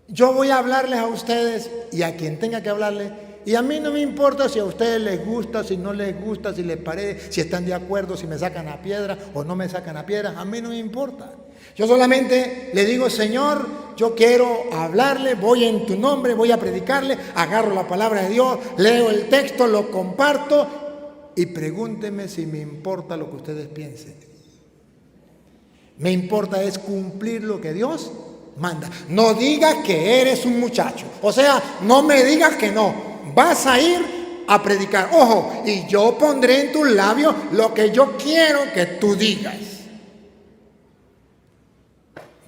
yo voy a hablarles a ustedes y a quien tenga que hablarles. Y a mí no me importa si a ustedes les gusta, si no les gusta, si les parece, si están de acuerdo, si me sacan a piedra o no me sacan a piedra. A mí no me importa. Yo solamente le digo, Señor, yo quiero hablarle, voy en tu nombre, voy a predicarle, agarro la palabra de Dios, leo el texto, lo comparto y pregúnteme si me importa lo que ustedes piensen. Me importa es cumplir lo que Dios manda. No digas que eres un muchacho. O sea, no me digas que no. Vas a ir a predicar. Ojo, y yo pondré en tus labios lo que yo quiero que tú digas.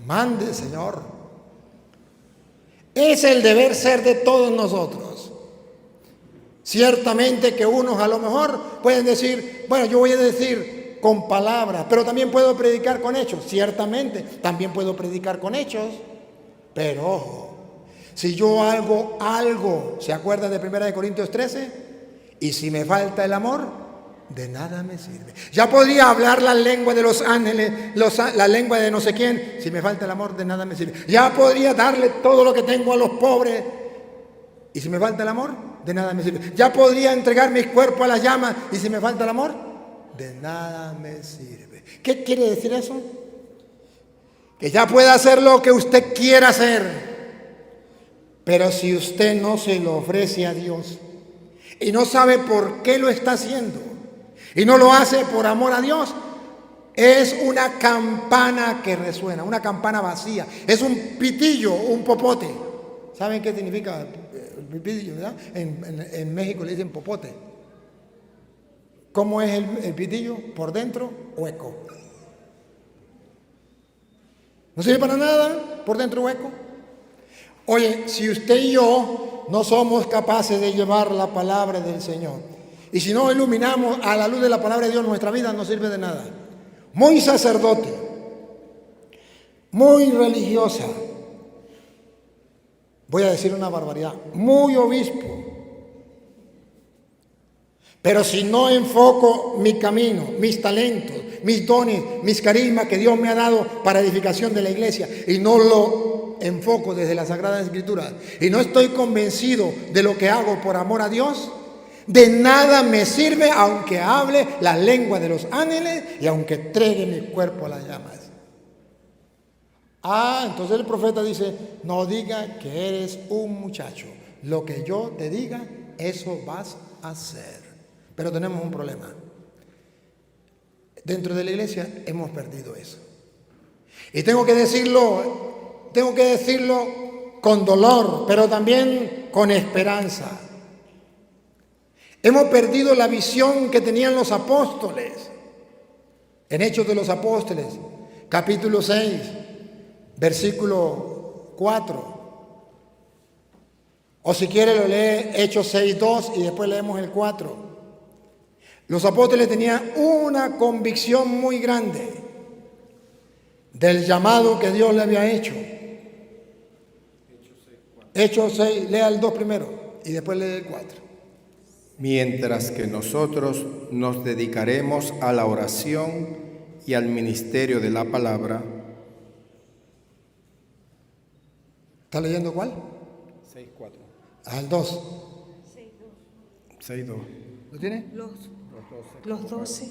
Mande, Señor. Es el deber ser de todos nosotros. Ciertamente que unos a lo mejor pueden decir, bueno, yo voy a decir con palabras, pero también puedo predicar con hechos. Ciertamente, también puedo predicar con hechos. Pero ojo, si yo hago algo, ¿se acuerda de 1 Corintios 13? Y si me falta el amor, de nada me sirve. Ya podría hablar la lengua de los ángeles, la lengua de no sé quién. Si me falta el amor, de nada me sirve. Ya podría darle todo lo que tengo a los pobres. Y si me falta el amor, de nada me sirve. Ya podría entregar mi cuerpo a las llamas. Y si me falta el amor, de nada me sirve. ¿Qué quiere decir eso? Que ya puede hacer lo que usted quiera hacer. Pero si usted no se lo ofrece a Dios y no sabe por qué lo está haciendo y no lo hace por amor a Dios, es una campana que resuena, una campana vacía. Es un pitillo, un popote. ¿Saben qué significa el pitillo, verdad? En México le dicen popote. ¿Cómo es el pitillo? Por dentro, hueco. No sirve para nada, por dentro hueco. Oye, si usted y yo no somos capaces de llevar la palabra del Señor, y si no iluminamos a la luz de la palabra de Dios, nuestra vida no sirve de nada. Muy sacerdote, muy religiosa, voy a decir una barbaridad, muy obispo. Pero si no enfoco mi camino, mis talentos, mis dones, mis carismas que Dios me ha dado para edificación de la iglesia, y no lo enfoco desde la Sagrada Escritura, y no estoy convencido de lo que hago por amor a Dios, de nada me sirve aunque hable la lengua de los ángeles y aunque entregue mi cuerpo a las llamas. Entonces el profeta dice, no diga que eres un muchacho, lo que yo te diga, eso vas a hacer. Pero tenemos un problema. Dentro de la iglesia hemos perdido eso. Y tengo que decirlo con dolor, pero también con esperanza. Hemos perdido la visión que tenían los apóstoles. En Hechos de los Apóstoles, capítulo 6, versículo 4. O si quiere lo lee Hechos 6:2 y después leemos el 4. Los apóstoles tenían una convicción muy grande del llamado que Dios le había hecho. Hechos 6, lea el 2 primero y después lee el 4. Mientras que nosotros nos dedicaremos a la oración y al ministerio de la palabra. ¿Está leyendo cuál? 6:4. Al 2. 6:2. ¿Lo tiene? Los 12.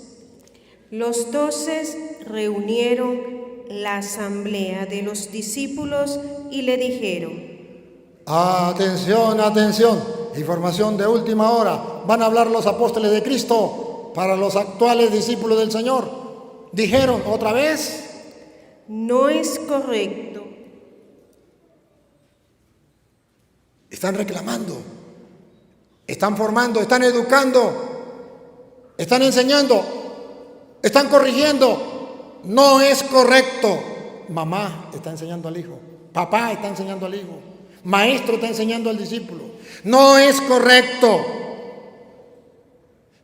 Los 12 reunieron la asamblea de los discípulos y le dijeron: Atención, atención. Información de última hora. Van a hablar los apóstoles de Cristo para los actuales discípulos del Señor. Dijeron otra vez: no es correcto. Están reclamando, están formando, están educando, están enseñando, están corrigiendo. No es correcto. Mamá está enseñando al hijo, papá está enseñando al hijo, maestro está enseñando al discípulo. No es correcto.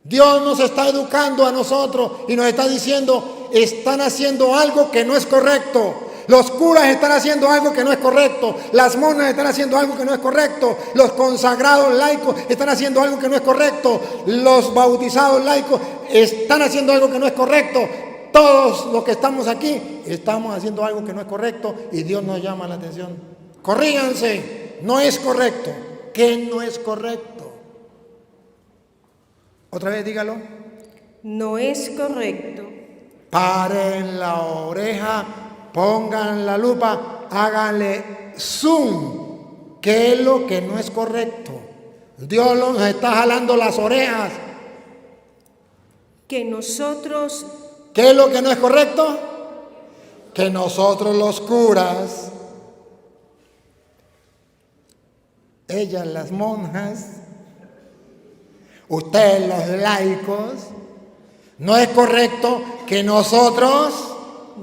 Dios nos está educando a nosotros y nos está diciendo, están haciendo algo que no es correcto. Los curas están haciendo algo que no es correcto. Las monjas están haciendo algo que no es correcto. Los consagrados laicos están haciendo algo que no es correcto. Los bautizados laicos están haciendo algo que no es correcto. Todos los que estamos aquí estamos haciendo algo que no es correcto y Dios nos llama la atención. Corríganse, no es correcto. ¿Qué no es correcto? Otra vez dígalo. No es correcto. Paren la oreja, pongan la lupa, háganle zoom. ¿Qué es lo que no es correcto? Dios nos está jalando las orejas. Que nosotros... ¿Qué es lo que no es correcto? Que nosotros los curas, ellas las monjas, ustedes los laicos, no es correcto que nosotros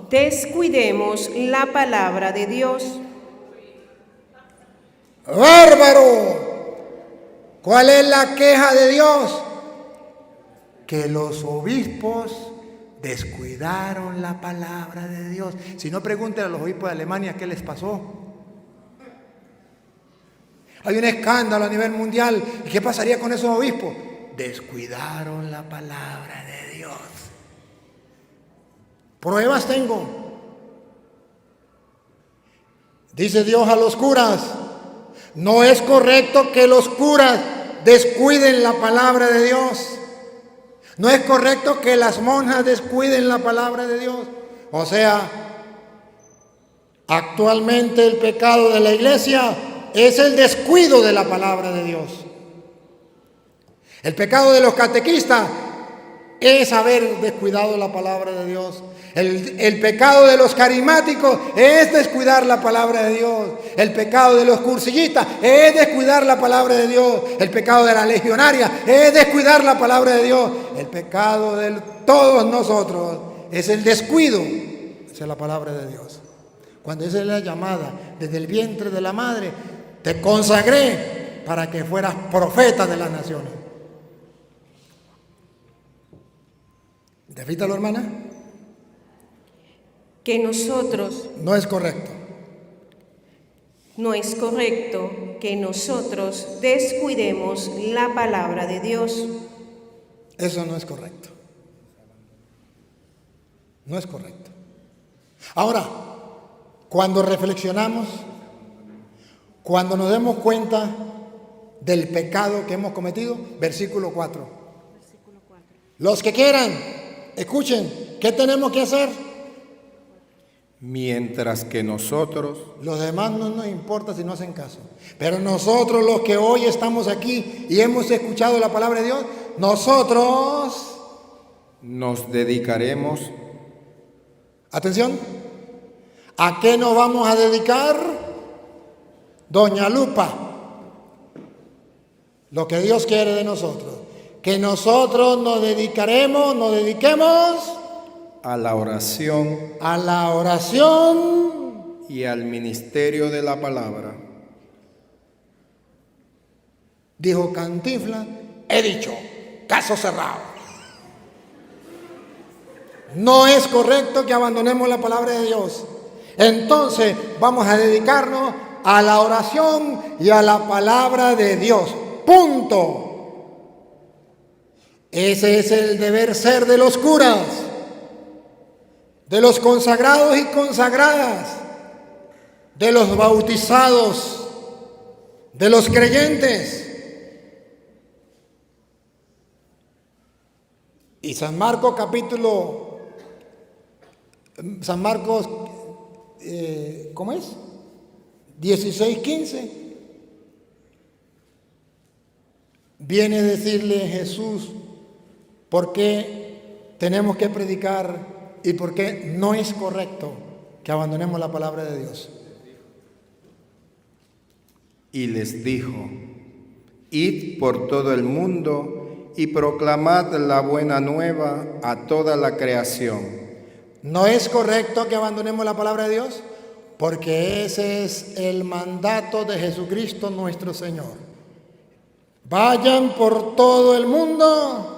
descuidemos la palabra de Dios. ¡Bárbaro! ¿Cuál es la queja de Dios? Que los obispos descuidaron la palabra de Dios. Si no, pregúntenle a los obispos de Alemania qué les pasó. hay un escándalo a nivel mundial. ¿Y qué pasaría con esos obispos? Descuidaron la palabra de Dios. Pruebas tengo. Dice Dios a los curas: no es correcto que los curas descuiden la palabra de Dios. No es correcto que las monjas descuiden la palabra de Dios. O sea, actualmente el pecado de la iglesia es el descuido de la palabra de Dios. El pecado de los catequistas es haber descuidado la palabra de Dios. El pecado de los carismáticos es descuidar la palabra de Dios. El pecado de los cursillistas es descuidar la palabra de Dios. El pecado de la legionaria es descuidar la palabra de Dios. El pecado de todos nosotros es el descuido hacia la palabra de Dios. Cuando esa es la llamada desde el vientre de la madre: te consagré para que fueras profeta de las naciones. Repítalo, hermana. Que nosotros, No es correcto. no es correcto que nosotros descuidemos la palabra de Dios. Eso no es correcto. No es correcto. Ahora, cuando reflexionamos, cuando nos demos cuenta del pecado que hemos cometido, versículo 4. Los que quieran, escuchen, ¿qué tenemos que hacer? Mientras que nosotros, Los demás no nos importa si no hacen caso. Pero nosotros, los que hoy estamos aquí y hemos escuchado la palabra de Dios, nosotros, nos dedicaremos atención, ¿a qué nos vamos a dedicar? Doña Lupa, lo que Dios quiere de nosotros, que nosotros nos dediquemos a la oración a la oración y al ministerio de la palabra. Dijo Cantinflas: he dicho, caso cerrado. No es correcto que abandonemos la palabra de Dios. Entonces vamos a dedicarnos a la oración y a la palabra de Dios. Punto. Ese es el deber ser de los curas, de los consagrados y consagradas, de los bautizados, de los creyentes. Y San Marcos ¿cómo es? 16:15. Viene a decirle Jesús por qué tenemos que predicar y por qué no es correcto que abandonemos la palabra de Dios. Y les dijo: id por todo el mundo y proclamad la buena nueva a toda la creación. No es correcto que abandonemos la palabra de Dios, porque ese es el mandato de Jesucristo nuestro Señor. Vayan por todo el mundo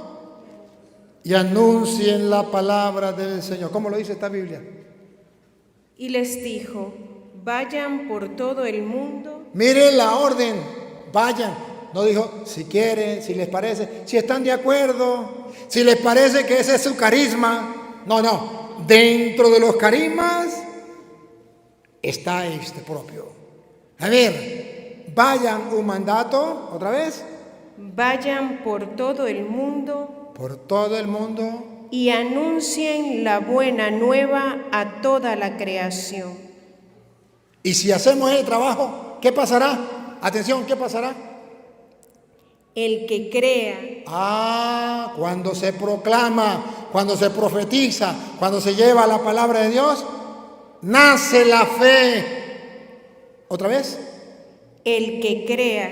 y anuncien la palabra del Señor. ¿Cómo lo dice esta Biblia? Y les dijo: vayan por todo el mundo. Miren la orden, vayan. No dijo si quieren, si les parece, si están de acuerdo, si les parece que ese es su carisma. No. Dentro de los carismas está este propio. A ver, vayan, un mandato, otra vez. Vayan por todo el mundo. Por todo el mundo. Y anuncien la buena nueva a toda la creación. Y si hacemos el trabajo, ¿qué pasará? Atención, ¿qué pasará? El que crea. Cuando se proclama, cuando se profetiza, cuando se lleva la palabra de Dios, nace la fe. ¿Otra vez? El que crea.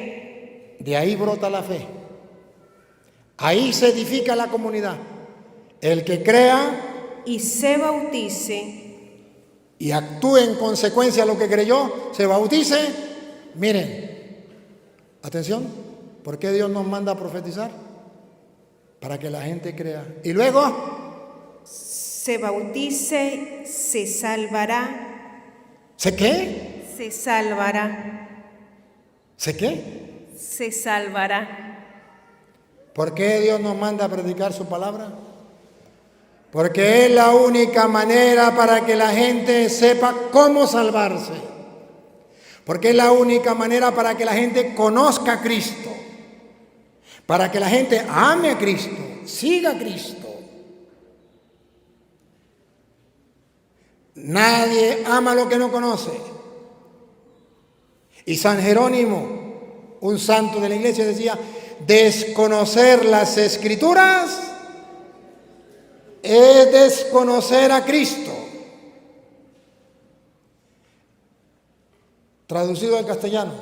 De ahí brota la fe. Ahí se edifica la comunidad. El que crea y se bautice y actúe en consecuencia a lo que creyó, se bautice. Miren, atención. ¿Por qué Dios nos manda a profetizar? Para que la gente crea. Y luego se bautice, se salvará. ¿Se qué? Se salvará. ¿Se qué? Se salvará. ¿Por qué Dios nos manda a predicar su palabra? Porque es la única manera para que la gente sepa cómo salvarse. Porque es la única manera para que la gente conozca a Cristo. Para que la gente ame a Cristo, siga a Cristo. Nadie ama lo que no conoce. Y San Jerónimo, un santo de la iglesia, decía: desconocer las Escrituras es desconocer a Cristo. Traducido al castellano: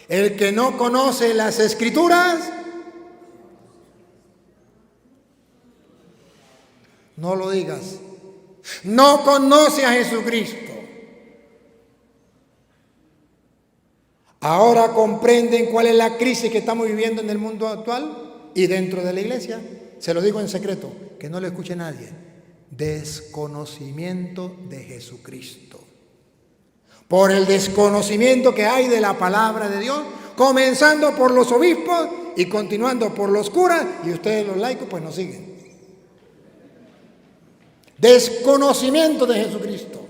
el que no conoce las Escrituras no lo digas, no conoce a Jesucristo. Ahora comprenden cuál es la crisis que estamos viviendo en el mundo actual y dentro de la iglesia. Se lo digo en secreto, que no lo escuche nadie. Desconocimiento de Jesucristo. Por el desconocimiento que hay de la palabra de Dios, comenzando por los obispos y continuando por los curas, y ustedes los laicos pues nos siguen. Desconocimiento de Jesucristo.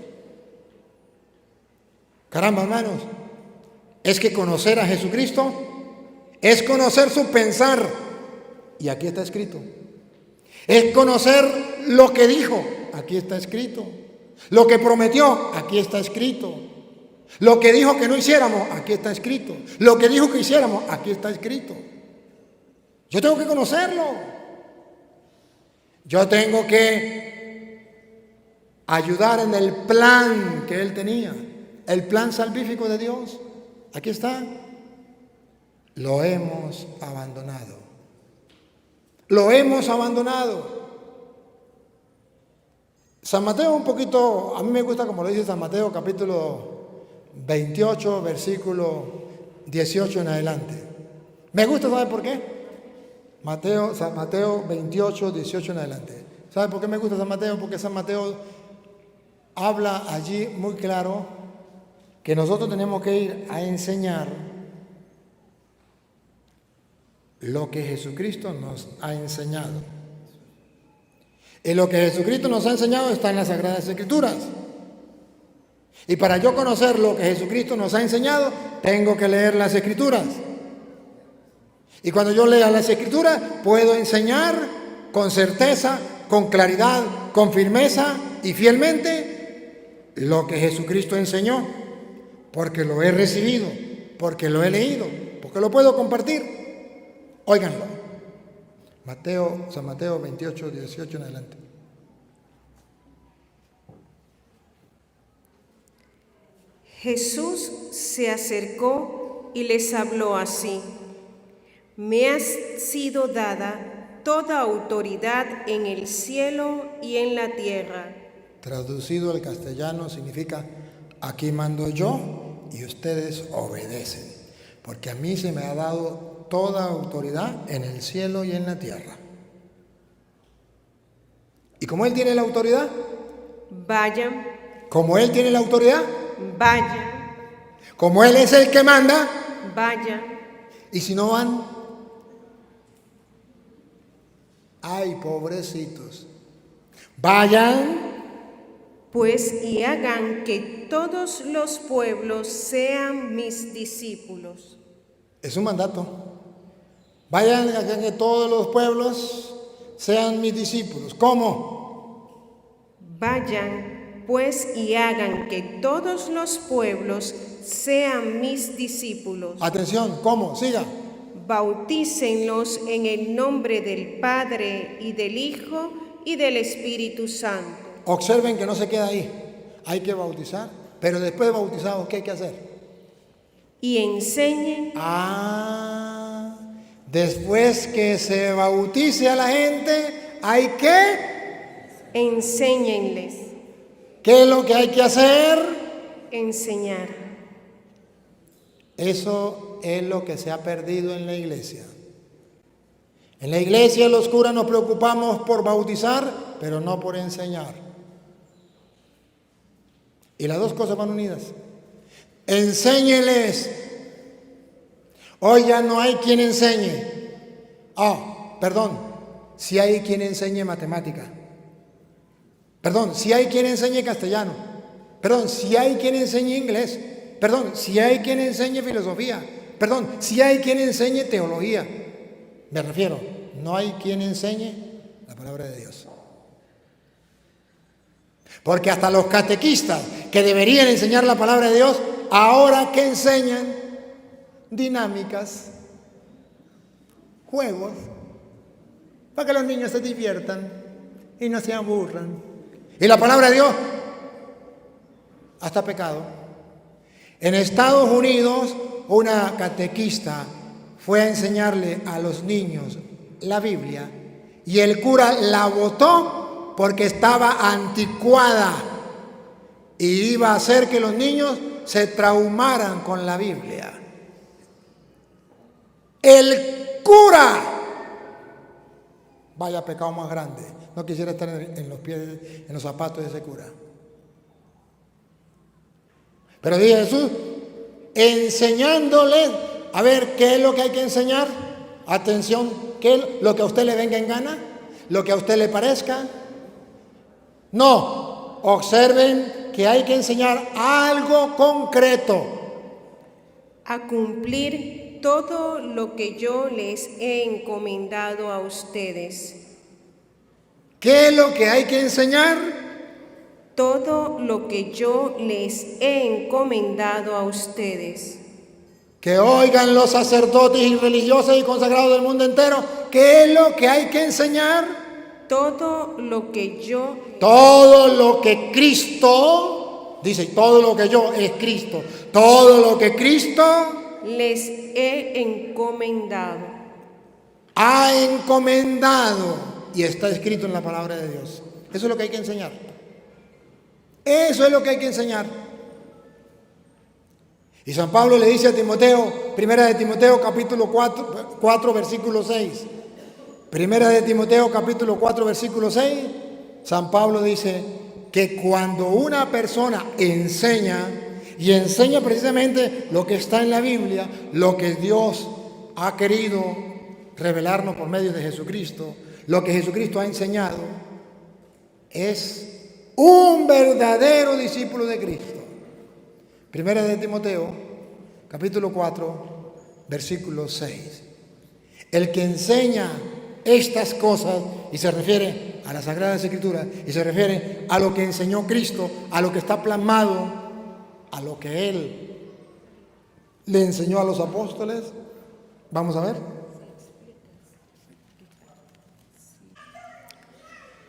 Caramba, hermanos, es que conocer a Jesucristo es conocer su pensar, y aquí está escrito. Es conocer lo que dijo, aquí está escrito. Lo que prometió, aquí está escrito. Lo que dijo que no hiciéramos, aquí está escrito. Lo que dijo que hiciéramos, aquí está escrito. Yo tengo que conocerlo. Yo tengo que ayudar en el plan que Él tenía, el plan salvífico de Dios. Aquí está. Lo hemos abandonado. Lo hemos abandonado. San Mateo un poquito, a mí me gusta como lo dice San Mateo capítulo 28, versículo 18 en adelante. Me gusta, ¿sabe por qué? San Mateo 28, 18 en adelante. ¿Sabe por qué me gusta San Mateo? Porque San Mateo habla allí muy claro que nosotros tenemos que ir a enseñar lo que Jesucristo nos ha enseñado. Y lo que Jesucristo nos ha enseñado está en las Sagradas Escrituras. Y para yo conocer lo que Jesucristo nos ha enseñado, tengo que leer las Escrituras. Y cuando yo lea las Escrituras, puedo enseñar con certeza, con claridad, con firmeza y fielmente lo que Jesucristo enseñó, porque lo he recibido, porque lo he leído, porque lo puedo compartir. Óiganlo. San Mateo 28, 18 en adelante. Jesús se acercó y les habló así: me ha sido dada toda autoridad en el cielo y en la tierra. Traducido al castellano significa: aquí mando yo y ustedes obedecen, porque a mí se me ha dado toda autoridad en el cielo y en la tierra. Y como Él tiene la autoridad, vayan. Como Él tiene la autoridad, vayan. Como Él es el que manda, vayan. Y si no van, ay, pobrecitos, vayan pues y hagan que todos los pueblos sean mis discípulos. Es un mandato. Vayan a que todos los pueblos sean mis discípulos. ¿Cómo? Vayan, pues, y hagan que todos los pueblos sean mis discípulos. Atención, ¿cómo? Siga. Bautícenlos en el nombre del Padre y del Hijo y del Espíritu Santo. Observen que no se queda ahí. Hay que bautizar, pero después de bautizados, ¿qué hay que hacer? Y enseñen. Después que se bautice a la gente, hay que enséñenles. ¿Qué es lo que hay que hacer? Enseñar. Eso es lo que se ha perdido en la iglesia. En la iglesia los curas nos preocupamos por bautizar, pero no por enseñar. Y las dos cosas van unidas. Enséñeles Hoy ya no hay quien enseñe. Perdón, si hay quien enseñe matemática. Perdón, si hay quien enseñe castellano. Perdón, si hay quien enseñe inglés. Perdón, si hay quien enseñe filosofía. Perdón, si hay quien enseñe teología. Me refiero, no hay quien enseñe la palabra de Dios. Porque hasta los catequistas que deberían enseñar la palabra de Dios, ahora que enseñan dinámicas, juegos, para que los niños se diviertan y no se aburran. Y la palabra de Dios, hasta pecado. En Estados Unidos, una catequista fue a enseñarle a los niños la Biblia y el cura la botó porque estaba anticuada y iba a hacer que los niños se traumaran con la Biblia. El cura, vaya pecado más grande. No quisiera estar en los pies, en los zapatos de ese cura. Pero dice Jesús, enseñándoles a ver qué es lo que hay que enseñar. Atención, ¿qué es lo que a usted le venga en gana? ¿Lo que a usted le parezca? No, observen que hay que enseñar algo concreto. A cumplir todo lo que yo les he encomendado a ustedes. ¿Qué es lo que hay que enseñar? Todo lo que yo les he encomendado a ustedes. Que oigan los sacerdotes y religiosas y consagrados del mundo entero. ¿Qué es lo que hay que enseñar? Todo lo que yo... Todo lo que Cristo, dice, todo lo que yo es Cristo. Todo lo que Cristo les he encomendado. Ha encomendado. Y está escrito en la palabra de Dios. Eso es lo que hay que enseñar. Eso es lo que hay que enseñar. Y San Pablo le dice a Timoteo, primera de Timoteo capítulo 4 versículo 6. Primera de Timoteo capítulo 4 versículo 6. San Pablo dice que cuando una persona enseña, y enseña precisamente lo que está en la Biblia, lo que Dios ha querido revelarnos por medio de Jesucristo, lo que Jesucristo ha enseñado, es un verdadero discípulo de Cristo. Primera de Timoteo, capítulo 4, versículo 6. El que enseña estas cosas, y se refiere a las Sagradas Escrituras, y se refiere a lo que enseñó Cristo, a lo que está plasmado, a lo que Él le enseñó a los apóstoles. Vamos a ver.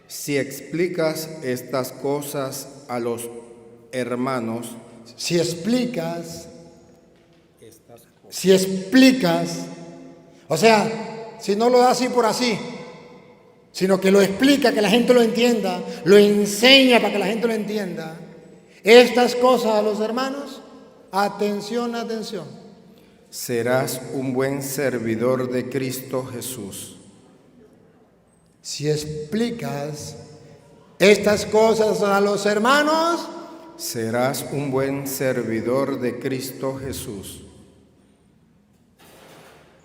Si explicas estas cosas a los hermanos, Si explicas, o sea, si no lo da así por así, sino que lo explica, que la gente lo entienda, lo enseña para que la gente lo entienda, estas cosas a los hermanos, atención, atención. serás un buen servidor de Cristo Jesús. Si explicas estas cosas a los hermanos, serás un buen servidor de Cristo Jesús.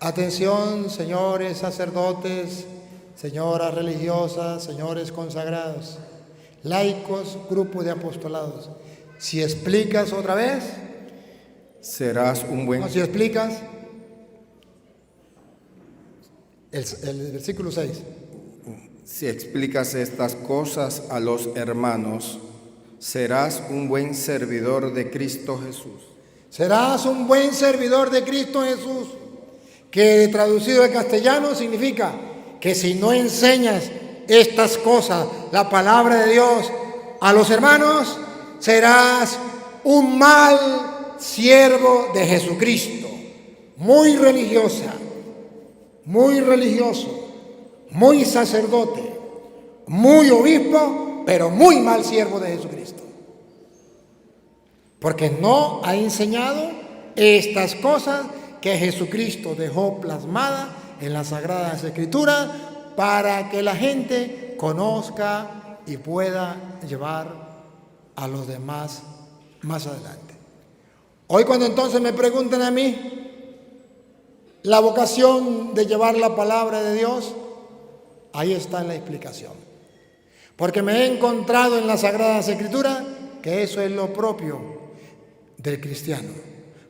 atención, señores sacerdotes, señoras religiosas, señores consagrados, laicos, grupo de apostolados. Si explicas otra vez, Serás un buen... no, si explicas, el versículo 6. Si explicas estas cosas a los hermanos, serás un buen servidor de Cristo Jesús. Serás un buen servidor de Cristo Jesús, que traducido al castellano significa que si no enseñas estas cosas, la palabra de Dios, a los hermanos, serás un mal siervo de Jesucristo, muy religiosa, muy religioso, muy sacerdote, muy obispo, pero muy mal siervo de Jesucristo. Porque no ha enseñado estas cosas que Jesucristo dejó plasmadas en las Sagradas Escrituras para que la gente conozca y pueda llevar a los demás más adelante. Hoy cuando entonces me preguntan a mí, la vocación de llevar la palabra de Dios, ahí está la explicación. Porque me he encontrado en las Sagradas Escrituras que eso es lo propio del cristiano.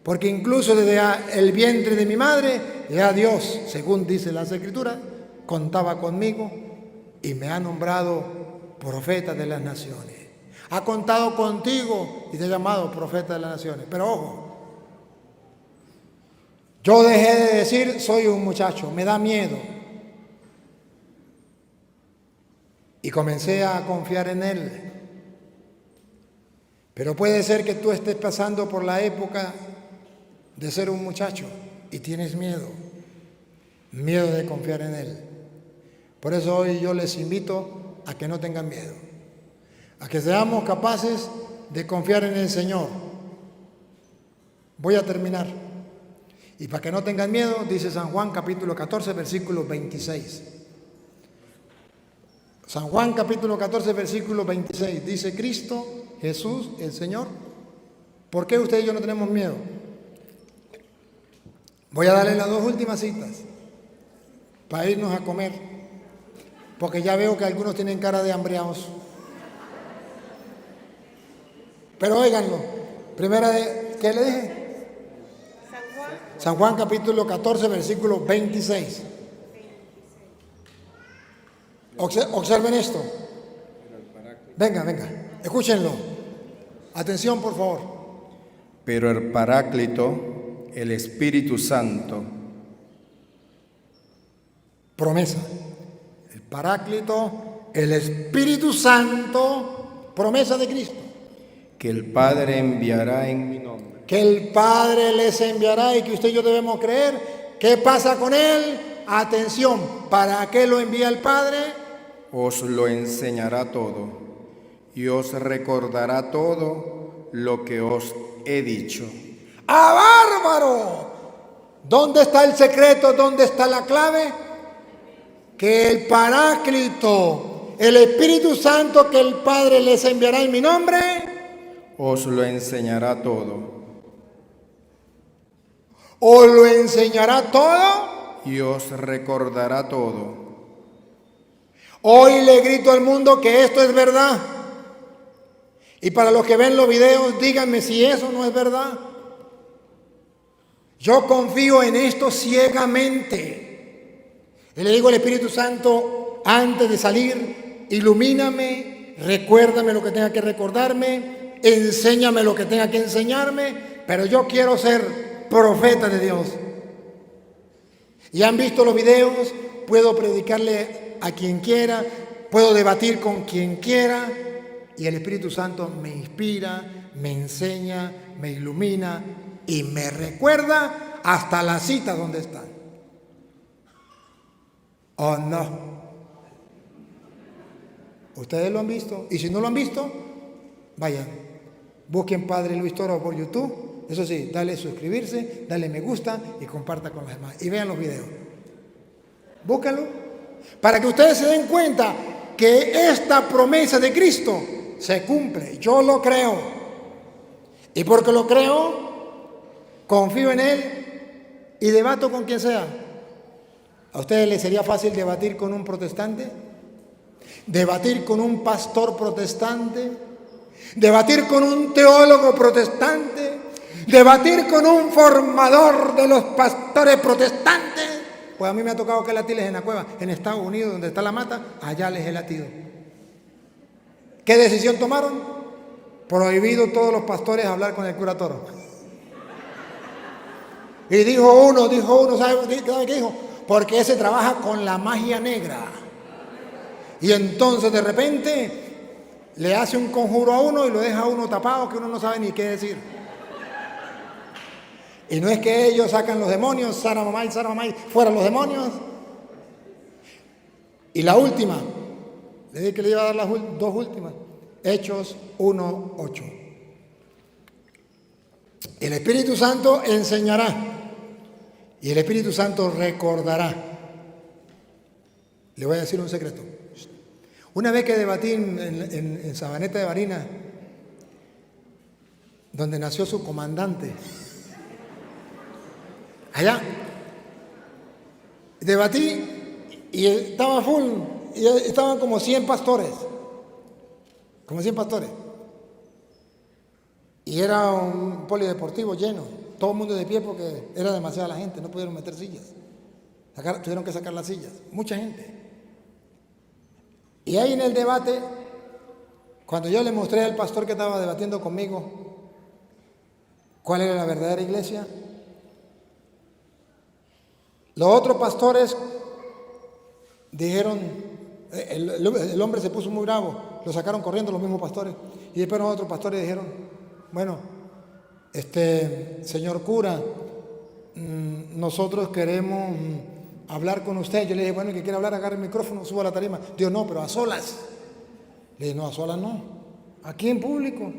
Porque incluso desde el vientre de mi madre, ya Dios, según dice las Escrituras, contaba conmigo y me ha nombrado profeta de las naciones. Ha contado contigo y te ha llamado profeta de las naciones. Pero ojo, yo dejé de decir soy un muchacho, me da miedo. Y comencé a confiar en Él. Pero puede ser que tú estés pasando por la época de ser un muchacho y tienes miedo de confiar en Él. Por eso hoy yo les invito a que no tengan miedo, a que seamos capaces de confiar en el Señor. Voy a terminar. Y para que no tengan miedo, dice San Juan capítulo 14, versículo 26. San Juan capítulo 14, versículo 26. Dice Cristo, Jesús, el Señor. ¿Por qué usted y yo no tenemos miedo? Voy a darle las dos últimas citas para irnos a comer, porque ya veo que algunos tienen cara de hambriados. Pero óiganlo, primera de, ¿qué le dije? San Juan capítulo 14, versículo 26. Observen esto. Venga, escúchenlo. Atención, por favor. Pero el Paráclito, el Espíritu Santo. Promesa. El Paráclito, el Espíritu Santo, promesa de Cristo. Que el Padre enviará en mi nombre. Que el Padre les enviará y que usted y yo debemos creer. ¿Qué pasa con Él? Atención, ¿para qué lo envía el Padre? Os lo enseñará todo y os recordará todo lo que os he dicho. ¡Ah, bárbaro! ¿Dónde está el secreto? ¿Dónde está la clave? Que el Paráclito, el Espíritu Santo que el Padre les enviará en mi nombre, os lo enseñará todo. ¿Os lo enseñará todo? Y os recordará todo. Hoy le grito al mundo que esto es verdad. Y para los que ven los videos, díganme si eso no es verdad. Yo confío en esto ciegamente. Y le digo al Espíritu Santo, antes de salir, ilumíname, recuérdame lo que tenga que recordarme, enséñame lo que tenga que enseñarme, pero yo quiero ser profeta de Dios. Y han visto los videos, puedo predicarle a quien quiera, puedo debatir con quien quiera, y el Espíritu Santo me inspira, me enseña, me ilumina y me recuerda hasta la cita donde están. ¿O no? ¿Ustedes lo han visto? Y si no lo han visto, vayan, busquen Padre Luis Toro por YouTube. Eso sí, dale suscribirse, dale me gusta y comparta con los demás. Y vean los videos. Búscalo. Para que ustedes se den cuenta que esta promesa de Cristo se cumple. Yo lo creo. Y porque lo creo, confío en Él y debato con quien sea. ¿A ustedes les sería fácil debatir con un protestante? ¿Debatir con un pastor protestante? ¿Debatir con un teólogo protestante? ¿Debatir con un formador de los pastores protestantes? Pues a mí me ha tocado que latiles en la cueva, en Estados Unidos, donde está la mata, allá les he latido. ¿Qué decisión tomaron? Prohibido todos los pastores hablar con el cura Toro. Y dijo uno, ¿sabe qué dijo? Porque ese trabaja con la magia negra. Y entonces de repente le hace un conjuro a uno y lo deja a uno tapado que uno no sabe ni qué decir. Y no es que ellos sacan los demonios, Sara mamá, fuera los demonios. Y la última, le dije que le iba a dar las dos últimas. Hechos 1:8. El Espíritu Santo enseñará y el Espíritu Santo recordará. Le voy a decir un secreto. Una vez que debatí en Sabaneta de Barinas, donde nació su comandante, allá, Debatí y estaba full, y estaban como 100 pastores. Como 100 pastores. Y era un polideportivo lleno. Todo el mundo de pie porque era demasiada la gente, no pudieron meter sillas. Tuvieron que sacar las sillas. Mucha gente. Y ahí en el debate, cuando yo le mostré al pastor que estaba debatiendo conmigo cuál era la verdadera iglesia, los otros pastores dijeron, el hombre se puso muy bravo, lo sacaron corriendo los mismos pastores. Y después los otros pastores dijeron, bueno, señor cura, nosotros queremos hablar con usted. Yo le dije, bueno, ¿y que quiere hablar? Agarre el micrófono, suba a la tarima. Dijo, no, pero a solas. Le dije, no, a solas no. Aquí en público.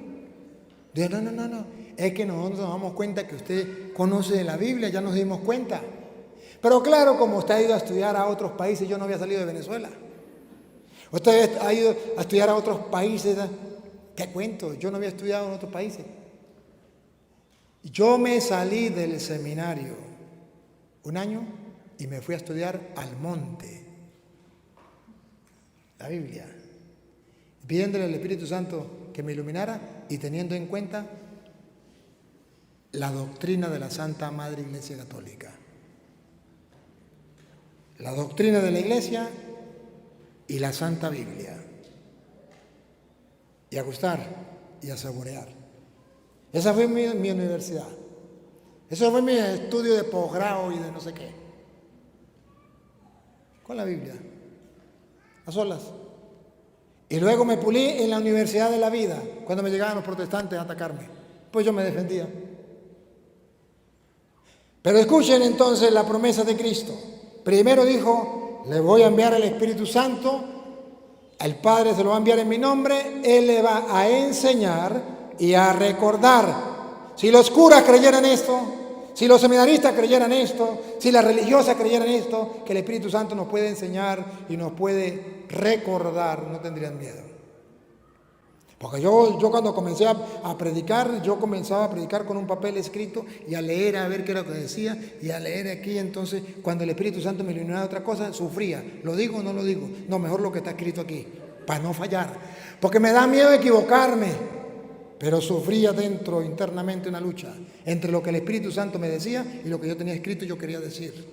Dijo, no. Es que nosotros nos damos cuenta que usted conoce de la Biblia, ya nos dimos cuenta. Pero claro, como usted ha ido a estudiar a otros países, yo no había salido de Venezuela. Usted ha ido a estudiar a otros países. ¿Qué cuento? Yo no había estudiado en otros países. Yo me salí del seminario un año y me fui a estudiar al monte la Biblia, pidiéndole al Espíritu Santo que me iluminara y teniendo en cuenta la doctrina de la Santa Madre Iglesia Católica. La doctrina de la Iglesia y la Santa Biblia. Y a gustar y a saborear. Esa fue mi universidad. Eso fue mi estudio de posgrado y de no sé qué. Con la Biblia. A solas. Y luego me pulí en la Universidad de la Vida, cuando me llegaban los protestantes a atacarme. Pues yo me defendía. Pero escuchen entonces la promesa de Cristo. Primero dijo, le voy a enviar el Espíritu Santo, al Padre se lo va a enviar en mi nombre, Él le va a enseñar y a recordar. Si los curas creyeran esto, si los seminaristas creyeran esto, si las religiosas creyeran esto, que el Espíritu Santo nos puede enseñar y nos puede recordar, no tendrían miedo. Porque yo cuando comencé a predicar, yo comenzaba a predicar con un papel escrito y a leer a ver qué era lo que decía y a leer aquí. Entonces, cuando el Espíritu Santo me iluminaba otra cosa, sufría. ¿Lo digo o no lo digo? No, mejor lo que está escrito aquí, para no fallar. Porque me da miedo equivocarme. Pero sufría dentro, internamente, una lucha entre lo que el Espíritu Santo me decía y lo que yo tenía escrito y yo quería decir.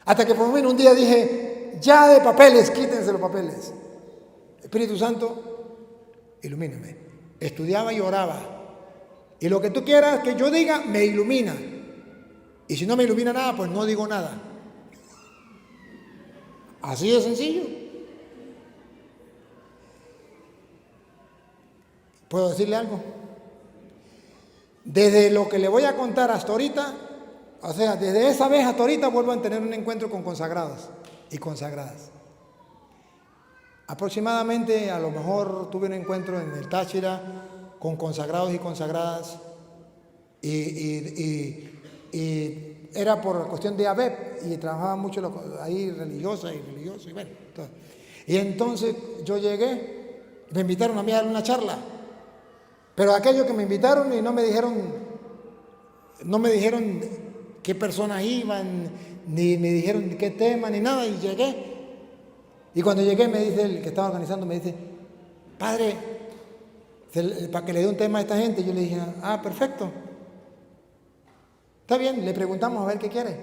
Hasta que por fin un día dije, ya de papeles, quítense los papeles. Espíritu Santo, ilumíname. Estudiaba y oraba. Y lo que tú quieras que yo diga, me ilumina. Y si no me ilumina nada, pues no digo nada. Así de sencillo. ¿Puedo decirle algo? Desde lo que le voy a contar hasta ahorita, o sea, desde esa vez hasta ahorita vuelvo a tener un encuentro con consagrados y consagradas. Aproximadamente, a lo mejor tuve un encuentro en el Táchira con consagrados y consagradas y era por cuestión de ABEP y trabajaba mucho ahí religiosas y religiosos y bueno, todo. Y entonces yo llegué, me invitaron a mí a dar una charla, pero aquellos que me invitaron y no me dijeron qué personas iban, ni me dijeron qué tema, ni nada, y llegué. Y cuando llegué me dice el que estaba organizando, me dice, padre, para que le dé un tema a esta gente. Yo le dije, perfecto. Está bien, le preguntamos a ver qué quiere.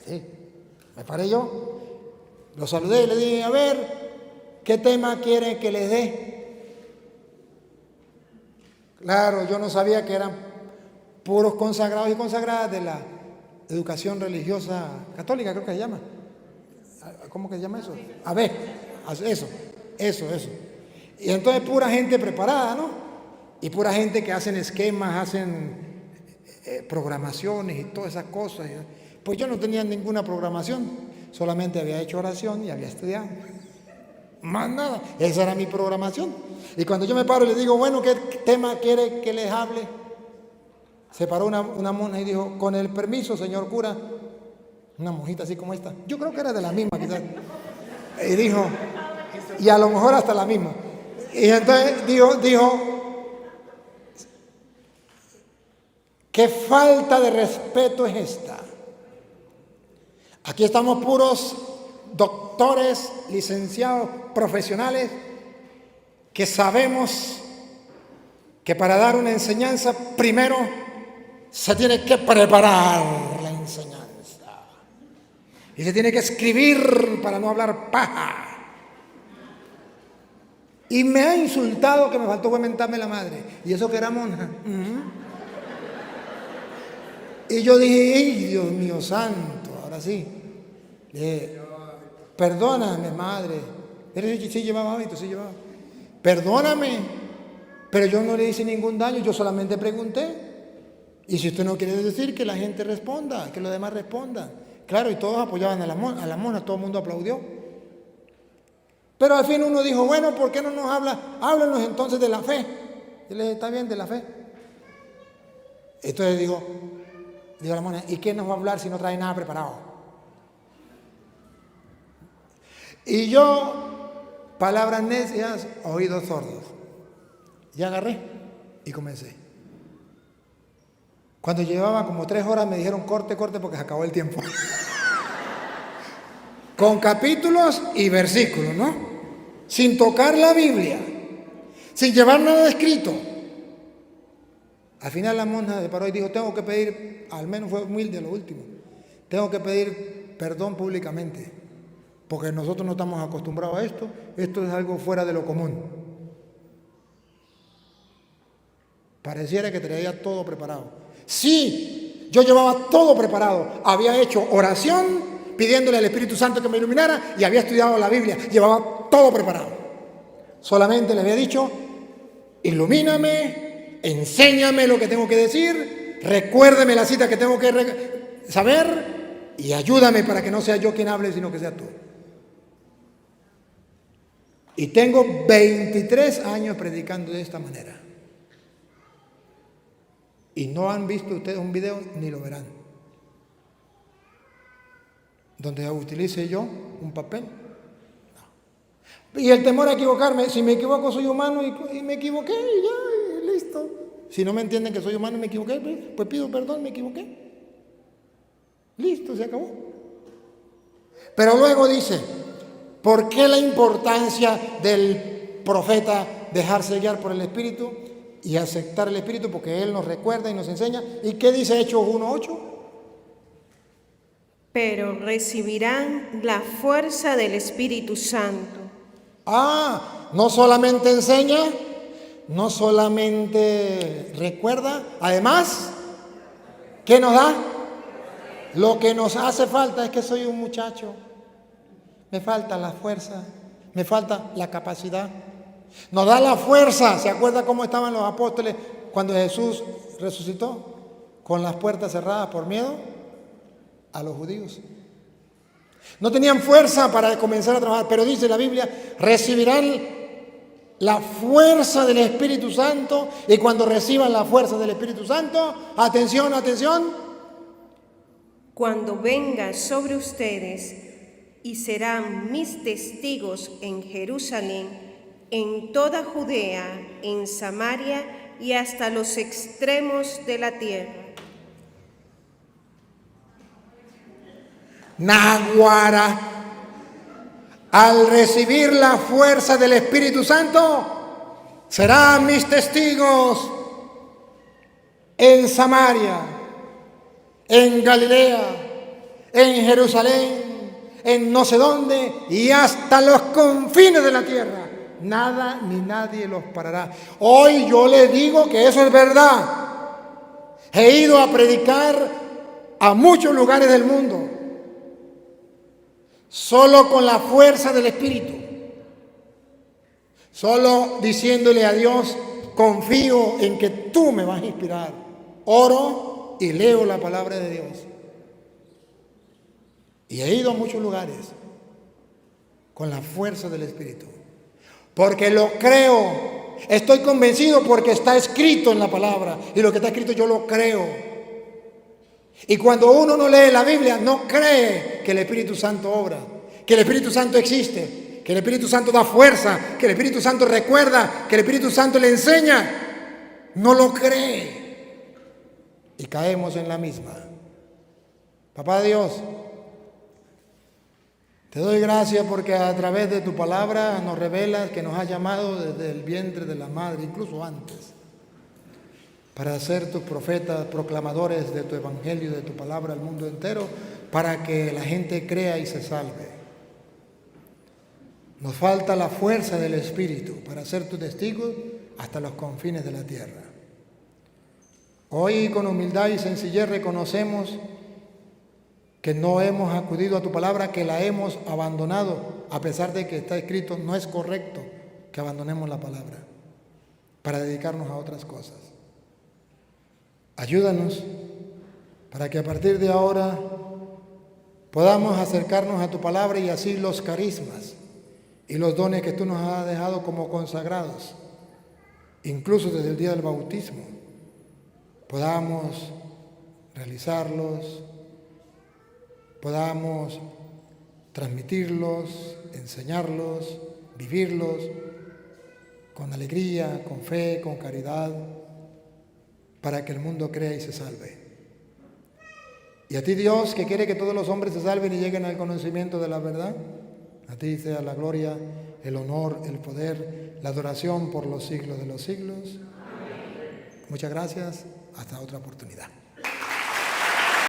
Sí, me paré yo, lo saludé y le dije, a ver, ¿qué tema quiere que les dé? Claro, yo no sabía que eran puros consagrados y consagradas de la educación religiosa católica, creo que se llama. ¿Cómo que se llama eso? A ver, eso. Y entonces pura gente preparada, ¿no? Y pura gente que hacen esquemas, hacen programaciones y todas esas cosas. Pues yo no tenía ninguna programación, solamente había hecho oración y había estudiado. Más nada, esa era mi programación. Y cuando yo me paro y le digo, bueno, ¿qué tema quiere que les hable? Se paró una monja y dijo, con el permiso, señor cura. Una monjita así como esta. Yo creo que era de la misma quizás. Y dijo, y a lo mejor hasta la misma. Y entonces dijo, ¿qué falta de respeto es esta? Aquí estamos puros doctores, licenciados, profesionales, que sabemos que para dar una enseñanza primero se tiene que preparar la enseñanza. Y se tiene que escribir para no hablar paja. Y me ha insultado que me faltó mentarme la madre. Y eso que era monja. Y yo dije, ¡ay, Dios mío santo! Ahora sí. Perdóname, madre. Pero sí llevaba hábito, sí llevaba. Perdóname. Pero yo no le hice ningún daño, yo solamente pregunté. Y si usted no quiere decir, que la gente responda, que los demás respondan. Claro, y todos apoyaban a la monja, todo el mundo aplaudió. Pero al fin uno dijo, bueno, ¿por qué no nos habla? Háblanos entonces de la fe. Yo le dije, está bien, de la fe. Entonces digo a la monja, ¿y qué nos va a hablar si no trae nada preparado? Y yo, palabras necias, oídos sordos. Y agarré y comencé. Cuando llevaba como 3 horas me dijeron corte porque se acabó el tiempo. Con capítulos y versículos, ¿no? Sin tocar la Biblia, sin llevar nada escrito. Al final la monja se paró y dijo, tengo que pedir, al menos fue humilde lo último, tengo que pedir perdón públicamente, porque nosotros no estamos acostumbrados a esto es algo fuera de lo común. Pareciera que traía todo preparado. Sí, yo llevaba todo preparado. Había hecho oración pidiéndole al Espíritu Santo que me iluminara y había estudiado la Biblia. Llevaba todo preparado. Solamente le había dicho, ilumíname, enséñame lo que tengo que decir, recuérdame la cita que tengo que saber y ayúdame para que no sea yo quien hable, sino que sea tú. Y tengo 23 años predicando de esta manera. Y no han visto ustedes un video ni lo verán. Donde utilice yo un papel. No. Y el temor a equivocarme, si me equivoco soy humano y me equivoqué y ya, y listo. Si no me entienden que soy humano y me equivoqué, pues pido perdón, me equivoqué. Listo, se acabó. Pero luego dice, ¿por qué la importancia del profeta dejarse guiar por el Espíritu y aceptar el Espíritu? Porque Él nos recuerda y nos enseña. ¿Y qué dice Hechos 1:8? Pero recibirán la fuerza del Espíritu Santo. No solamente enseña, no solamente recuerda, además, ¿qué nos da? Lo que nos hace falta es que soy un muchacho. Me falta la fuerza, me falta la capacidad. Nos da la fuerza. ¿Se acuerda cómo estaban los apóstoles cuando Jesús resucitó? Con las puertas cerradas por miedo a los judíos. No tenían fuerza para comenzar a trabajar, pero dice la Biblia, recibirán la fuerza del Espíritu Santo, y cuando reciban la fuerza del Espíritu Santo, atención, cuando venga sobre ustedes, y serán mis testigos en Jerusalén, en toda Judea, en Samaria y hasta los extremos de la tierra. Naguara, al recibir la fuerza del Espíritu Santo, serán mis testigos en Samaria, en Galilea, en Jerusalén, en no sé dónde y hasta los confines de la tierra. Nada ni nadie los parará. Hoy yo les digo que eso es verdad. He ido a predicar a muchos lugares del mundo, solo con la fuerza del Espíritu, solo diciéndole a Dios, confío en que tú me vas a inspirar. Oro y leo la palabra de Dios. Y he ido a muchos lugares con la fuerza del Espíritu, porque lo creo. Estoy convencido porque está escrito en la palabra, y lo que está escrito yo lo creo. Y cuando uno no lee la Biblia, no cree que el Espíritu Santo obra, que el Espíritu Santo existe, que el Espíritu Santo da fuerza, que el Espíritu Santo recuerda, que el Espíritu Santo le enseña. No lo cree. Y caemos en la misma. Papá Dios, Te doy gracias porque a través de tu palabra nos revelas que nos has llamado desde el vientre de la madre, incluso antes, para ser tus profetas, proclamadores de tu evangelio, de tu palabra al mundo entero, para que la gente crea y se salve. Nos falta la fuerza del Espíritu para ser tus testigos hasta los confines de la tierra. Hoy con humildad y sencillez reconocemos que no hemos acudido a tu palabra, que la hemos abandonado, a pesar de que está escrito, no es correcto que abandonemos la palabra para dedicarnos a otras cosas. Ayúdanos para que a partir de ahora podamos acercarnos a tu palabra y así los carismas y los dones que tú nos has dejado como consagrados, incluso desde el día del bautismo, podamos realizarlos, podamos transmitirlos, enseñarlos, vivirlos con alegría, con fe, con caridad, para que el mundo crea y se salve. Y a ti, Dios, que quiere que todos los hombres se salven y lleguen al conocimiento de la verdad, a ti sea la gloria, el honor, el poder, la adoración por los siglos de los siglos. Amén. Muchas gracias. Hasta otra oportunidad.